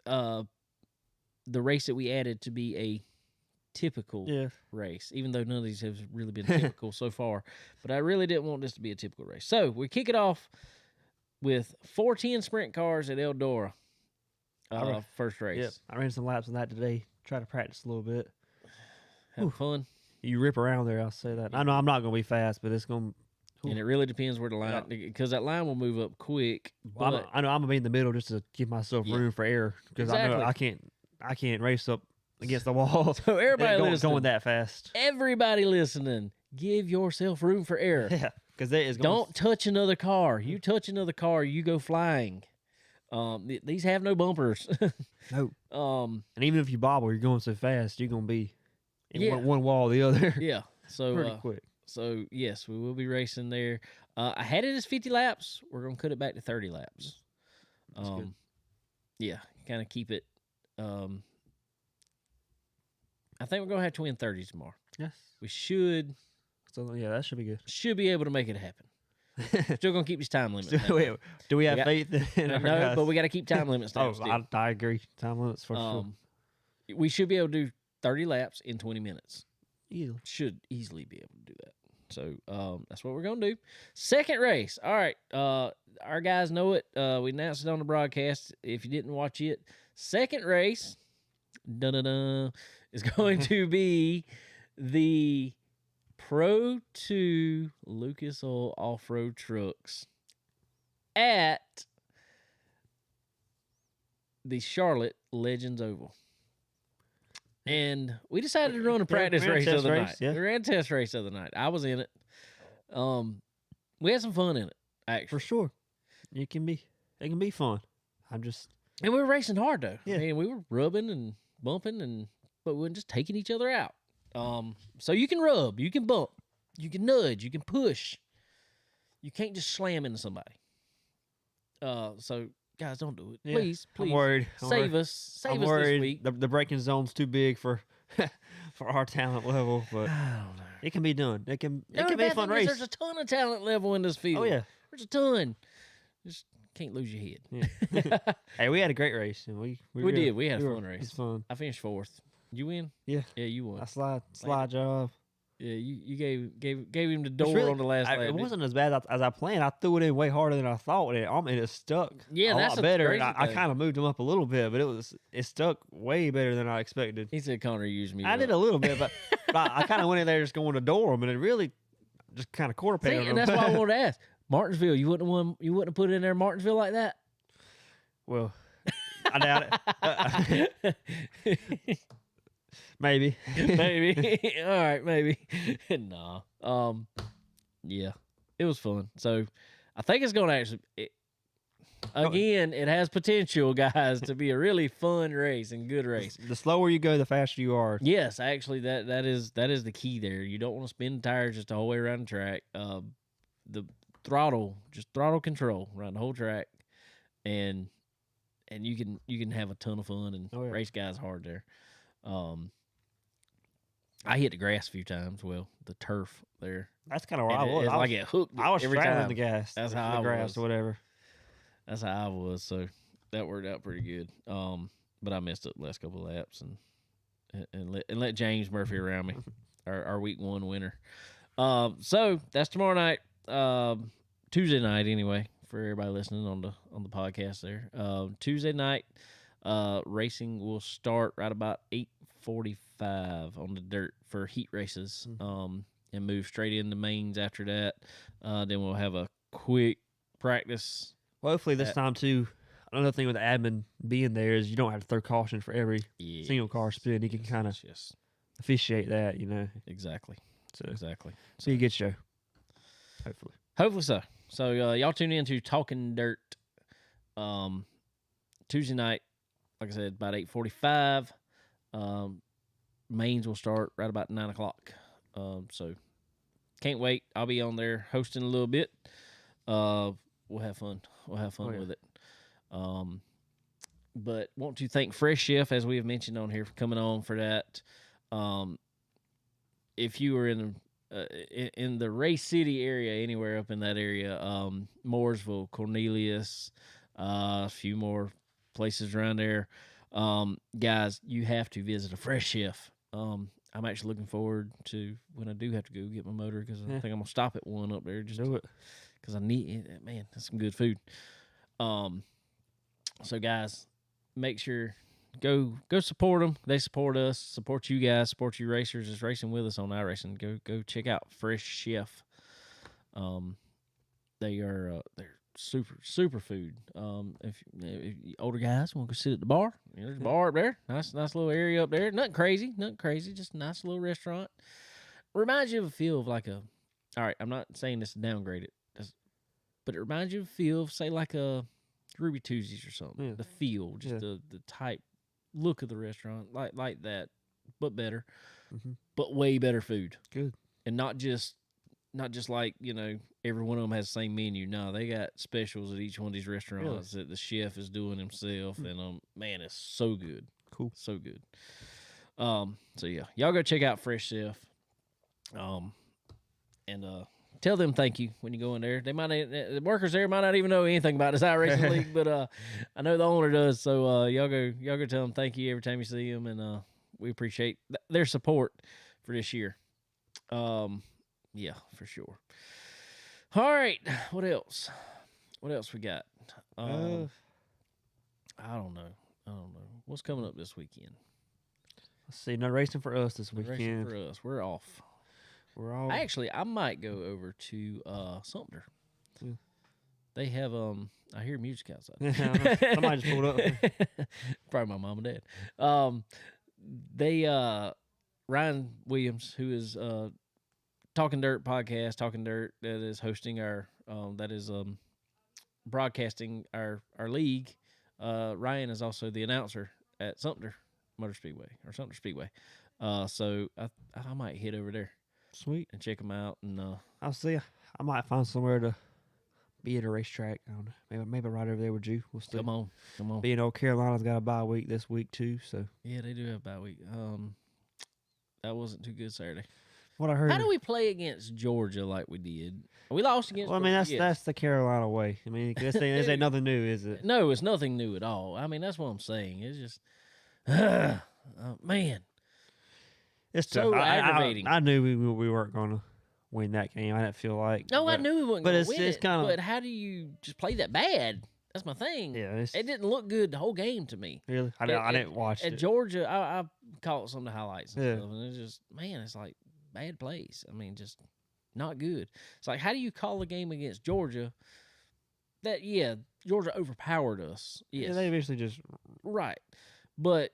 the race that we added to be a typical Yeah. race, even though none of these have really been typical so far. But I really didn't want this to be a typical race. So we kick it off with 410 sprint cars at Eldora. First race. Yep. I ran some laps on that today. Try to practice a little bit. Have fun. You rip around there, I'll say that. I know I'm not going to be fast, but it's going to. And it really depends where the line, because that line will move up quick. But I know I'm going to be in the middle just to give myself room for error because I know I can't race up against the wall. So everybody going that fast. Everybody listening, give yourself room for error. Yeah, because don't touch another car. You touch another car, you go flying. These have no bumpers. No. And even if you bobble, you're going so fast, you're going to be in one wall or the other. Yeah. So pretty quick. So yes, we will be racing there. I had it as 50 laps. We're gonna cut it back to 30 laps. That's good. Yeah, kind of keep it. I think we're gonna have twin 30s tomorrow. Yes. We should. So yeah, that should be good. Should be able to make it happen. Still gonna keep these time limits. Wait, do we have faith in our No, guys? but we got to keep time limits down. I agree. Time limits for sure. We should be able to do 30 laps in 20 minutes. Easily. Should easily be able to do that. So that's what we're gonna do. Second race. All right. Our guys know it. We announced it on the broadcast. If you didn't watch it, second race, is going to be the Pro 2 Lucas Oil Off-Road Trucks at the Charlotte Legends Oval. And we decided to run a practice race the other night. Yeah. We ran a test race the other night. I was in it. We had some fun in it, actually. For sure. It can be fun. And we were racing hard though. Yeah. I mean, we were rubbing and bumping but we weren't just taking each other out. So you can rub, you can bump, you can nudge, you can push. You can't just slam into somebody. So guys, don't do it. Yeah. Please. I'm worried. Save us I'm this worried. week. The braking zone's too big for our talent level, but I don't know. it can be done. It can be a bad fun thing is race. There's a ton of talent level in this field. Oh yeah. There's a ton. Just can't lose your head. Yeah. Hey, we had a great race, and we did. We had a fun race. It's fun. I finished 4th. Did you win? Yeah. Yeah, you won. A slide job. Yeah, you gave him the door on the last lap. It wasn't as bad as I planned. I threw it in way harder than I thought, and it stuck. Yeah, a that's lot better. crazy I kind of moved him up a little bit, but it stuck way better than I expected. He said Connor used me. I did a little bit, but I kind of went in there just going to door him, and it really just kind of quarter pegged him. And that's why I wanted to ask Martinsville. You wouldn't have put it in there, Martinsville, like that. Well, I doubt it. Maybe. Maybe. All right, maybe. Nah. Yeah, it was fun. So I think it's going to actually. It has potential, guys, to be a really fun race and good race. The slower you go, the faster you are. Yes, actually, that is the key there. You don't want to spin the tires just the whole way around the track. The throttle control around the whole track, and you can have a ton of fun and race guys hard there. I hit the grass a few times. Well, the turf there. That's kind of where I was. I get hooked. I was every straddling time. the gas. That's the how I grass was. or whatever. That's how I was. So that worked out pretty good. But I messed up the last couple of laps and let James Murphy around me, our week 1 winner. So that's tomorrow night, Tuesday night anyway, for everybody listening on the podcast there. Tuesday night, racing will start right about 8:45 on the dirt for heat races, and move straight into mains after that. Then we'll have a quick practice. Well, hopefully this time too. Another thing with the admin being there is you don't have to throw caution for every single car spin. You can kind of officiate that, Exactly. So exactly. So be a good show. Hopefully so. So y'all tune in to Talking Dirt Tuesday night, like I said, about 8:45. Mains will start right about 9 o'clock. So can't wait. I'll be on there hosting a little bit. We'll have fun. With it. But want to thank Fresh Chef, as we have mentioned on here, for coming on for that. If you were in the Ray City area, anywhere up in that area, Mooresville, Cornelius, a few more places around there, guys, you have to visit a Fresh Chef. I'm actually looking forward to when I do have to go get my motor because I Yeah. think I'm gonna stop at one up there just Do it. because I need it. Man, that's some good food. So guys, make sure go support them. They support us, support you guys, support you racers that's racing with us on iRacing. Go check out Fresh Chef. They are they're super food. If you older guys want to go sit at the bar, there's a bar up there. Nice little area up there. Nothing crazy, just a nice little restaurant. Reminds you of a feel of like a. All right, I'm not saying this to downgrade it, but it reminds you of a feel of say like a Ruby Tuesdays or something. Yeah. The feel, just the type look of the restaurant, like that, but better, but way better food. Good. And not just like every one of them has the same menu. No, they got specials at each one of these restaurants that the chef is doing himself, and man, it's so good. Cool. So good. So yeah, y'all go check out Fresh Chef. And tell them thank you when you go in there. They might the workers there might not even know anything about this iRacing league, but I know the owner does. So y'all go tell them thank you every time you see them, and we appreciate their support for this year. Yeah, for sure. All right, what else? What else we got? I don't know. What's coming up this weekend? Let's see. No racing for us this Racing weekend. for us, we're off. We're all Actually, I might go over to Sumter. Yeah. They have I hear music outside. Yeah, somebody just pulled up. Probably my mom and dad. They Ryan Williams, who is Talking Dirt podcast, Talking Dirt, that is hosting our broadcasting our league. Ryan is also the announcer at Sumter Motor Speedway or Sumter Speedway. So I might head over there. Sweet. And check them out. And I'll see. I might find somewhere to be at a racetrack. I don't know. Maybe right over there with you. We'll see. come on. Being Old Carolina's got a bye week this week too. So Yeah, they do have a bye week. That wasn't too good Saturday. what I heard. How do we play against Georgia like we did? We lost against. Well, I mean Georgia, that's the Carolina way. I mean this ain't nothing new, is it? No, it's nothing new at all. I mean that's what I'm saying. It's just, man. It's so tough. aggravating. I knew we weren't going to win that game. I didn't feel like. No, I knew we wasn't but going it's to win just it. kinda- But how do you just play that bad? That's my thing. Yeah, It didn't look good the whole game to me. really. I didn't watch At it. Georgia, I caught some of the highlights and Yeah. stuff, and it's just, man, it's like bad plays. I mean, just not good. It's like, how do you call a game against Georgia that, Georgia overpowered us? Yes. Yeah, they eventually just. Right. But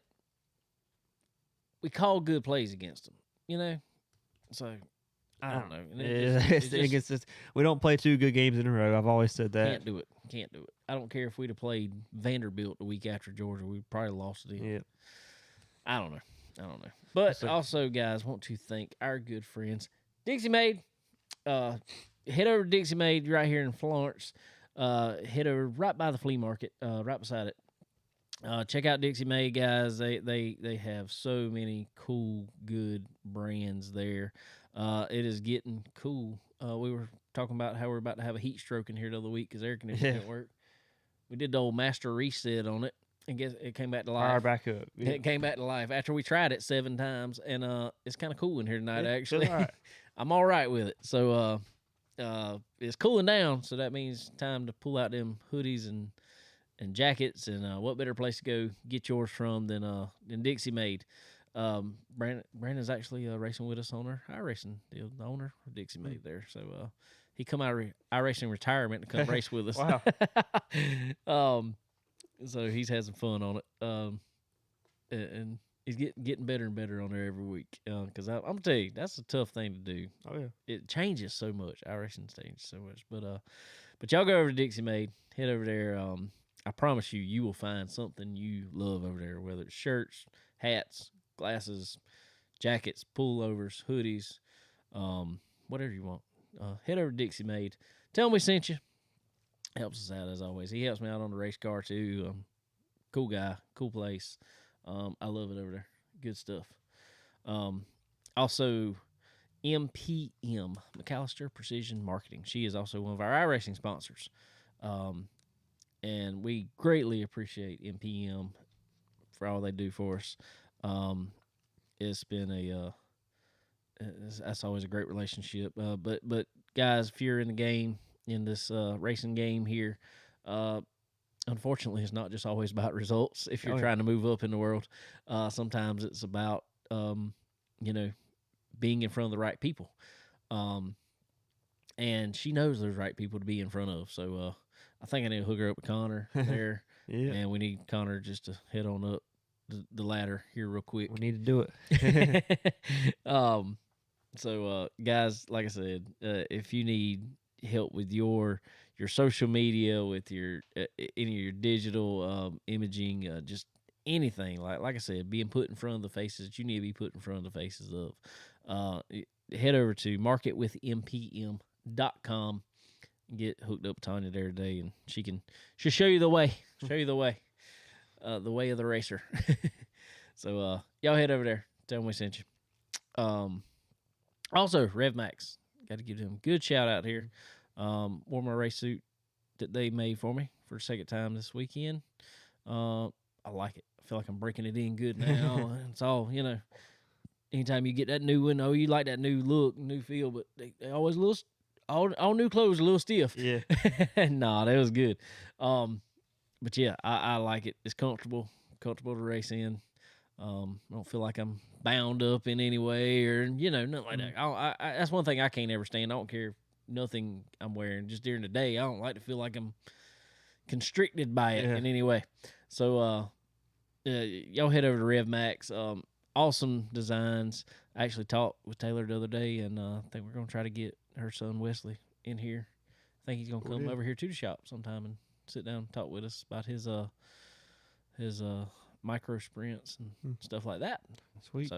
we call good plays against them, So, I don't know. And it just we don't play two good games in a row. I've always said that. can't do it. Can't do it. I don't care if we'd have played Vanderbilt the week after Georgia. We'd probably lost it. Yeah. I don't know. But So- also, guys, want to thank our good friends, Dixie Made. Head over to Dixie Made right here in Florence. Head over right by the flea market, right beside it. Check out Dixie Made, guys. They have so many cool, good brands there. It is getting cool. We were talking about how we're about to have a heat stroke in here the other week because air conditioning didn't work. We did the old master reset on it, and guess it came back to life. Fire back up. Yeah. It came back to life after we tried it 7 times, and it's kind of cool in here tonight. Yeah, Actually, feels all right. I'm all right with it. So it's cooling down, so that means time to pull out them hoodies and jackets. And what better place to go get yours from than Dixie Made? Brandon's actually racing with us on our iRacing deal. The owner of Dixie Made there, so he come out of iRacing retirement to come race with us. Wow. So he's had some fun on it. And he's getting better and better on there every week. Because I'm gonna tell you, that's a tough thing to do. Oh yeah. It changes so much. iRacing changes so much. But y'all go over to Dixie Made. Head over there. I promise you will find something you love over there. Whether it's shirts, hats, glasses, jackets, pullovers, hoodies, whatever you want. Head over to Dixie Made. Tell him we sent you. Helps us out as always. He helps me out on the race car too. Cool guy, cool place. I love it over there. Good stuff. Also, MPM, McAllister Precision Marketing. She is also one of our iRacing sponsors. And we greatly appreciate MPM for all they do for us. It's been that's always a great relationship. But guys, if you're in the game in this racing game here, unfortunately, it's not just always about results. If you're trying to move up in the world, sometimes it's about being in front of the right people. And she knows those right people to be in front of. So I think I need to hook her up with Connor there. Yeah. And we need Connor just to head on up the ladder here real quick. We need to do it. So guys, like I said, if you need help with your social media, with your any of your digital imaging, just anything, like I said, being put in front of the faces that you need to be put in front of the faces of, head over to marketwithmpm.com and get hooked up with Tanya there today, and she'll show you the way. The way of the racer. So y'all head over there, tell them we sent you. Also, RevMax, got to give them a good shout out here. Wore my race suit that they made for me for the second time this weekend. I like it. I feel like I'm breaking it in good now. It's all, anytime you get that new one, you like that new look, new feel, but they always a little, all new clothes are a little stiff. Yeah. Nah, that was good. But yeah, I like it. It's comfortable to race in. I don't feel like I'm bound up in any way or, nothing like that. That's one thing I can't ever stand. I don't care if nothing I'm wearing. Just during the day, I don't like to feel like I'm constricted by it in any way. So, y'all head over to RevMax. Awesome designs. I actually talked with Taylor the other day, and I think we're going to try to get her son Wesley in here. I think he's going to come over here to the shop sometime and sit down and talk with us about his micro sprints and stuff like that. Sweet.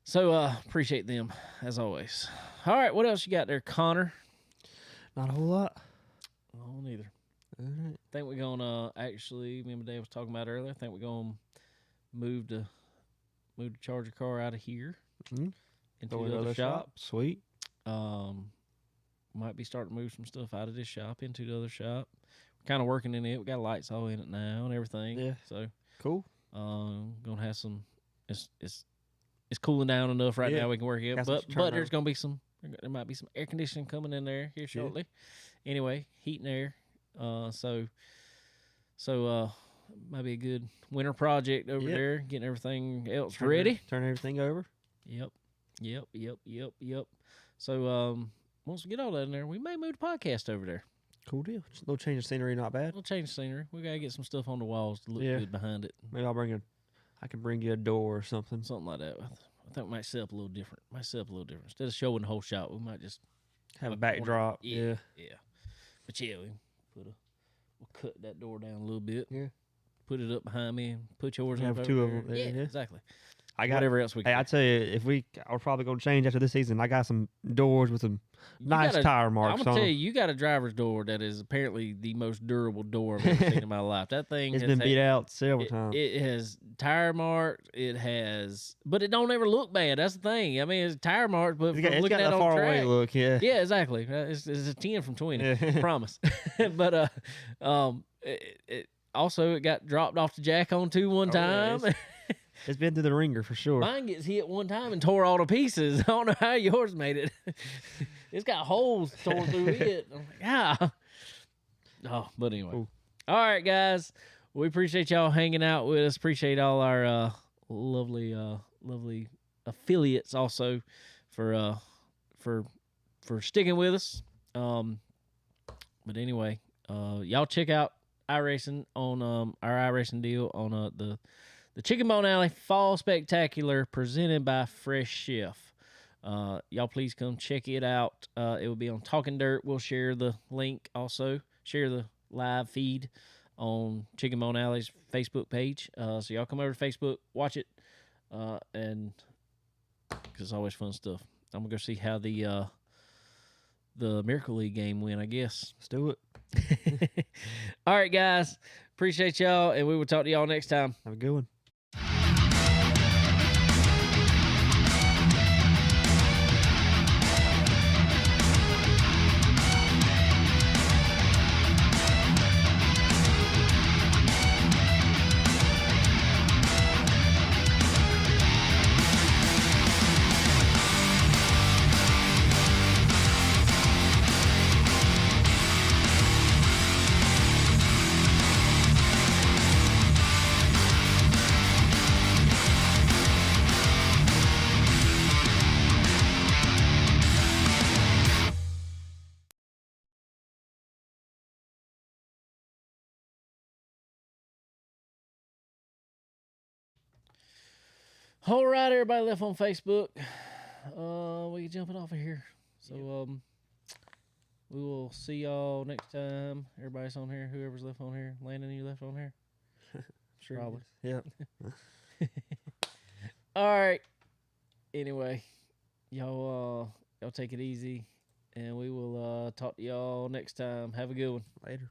So appreciate them as always. All right, what else you got there, Connor? Not a whole lot. Oh, neither. All right. I think we're gonna actually. Me and Dave was talking about earlier. I think we're gonna move the Charger car out of here into the other shop. Sweet. Might be starting to move some stuff out of this shop into the other shop. We're kind of working in it. We got lights all in it now and everything. Yeah. So cool. Gonna have some. It's cooling down enough right now we can work it. But there's gonna be there might be some air conditioning coming in there here shortly. Anyway, heat and air. So might be a good winter project over there, getting everything else ready. Turn everything over. Yep. So once we get all that in there, we may move the podcast over there. Cool deal. Just a little change of scenery, not bad. A little change of scenery. We gotta get some stuff on the walls to look good behind it. Maybe I can bring you a door or something. Something like that. I think we might set up a little different. Instead of showing the whole shop, we might just have a backdrop. Yeah. But yeah, we'll cut that door down a little bit. Yeah. Put it up behind me and put yours have up two over of them. there. Yeah, Exactly. I got whatever else we can. Hey, I tell you, I'm probably gonna change after this season. I got some doors with some nice tire marks I'm gonna on tell them. you got a driver's door that is apparently the most durable door I've ever seen in my life. That thing It's been beat out several times. It has tire marks. But it don't ever look bad. That's the thing. I mean, it's tire marks, but it's looking got at a on far track, away look. Yeah. Yeah, exactly. It's a 10 from 20. Yeah. Promise. But also it got dropped off the jack onto one time. Yeah, it's been through the ringer for sure. Mine gets hit one time and tore all to pieces. I don't know how yours made it. It's got holes torn through it. I'm like, Oh, but anyway. Cool. All right, guys. We appreciate y'all hanging out with us. Appreciate all our lovely affiliates also for sticking with us. But anyway, y'all check out iRacing on our iRacing deal on the Chicken Bone Alley Fall Spectacular presented by Fresh Chef. Y'all please come check it out. It will be on Talking Dirt. We'll share the link also. Share the live feed on Chicken Bone Alley's Facebook page. So y'all come over to Facebook, watch it, and because it's always fun stuff. I'm gonna go see how the Miracle League game went, I guess. Let's do it. All right, guys. Appreciate y'all, and we will talk to y'all next time. Have a good one. All right, everybody left on Facebook. We can jump it off of here. So we will see y'all next time. Everybody's on here. Whoever's left on here. Landon, you left on here? Sure. Probably. Yeah. All right. Anyway, y'all take it easy, and we will talk to y'all next time. Have a good one. Later.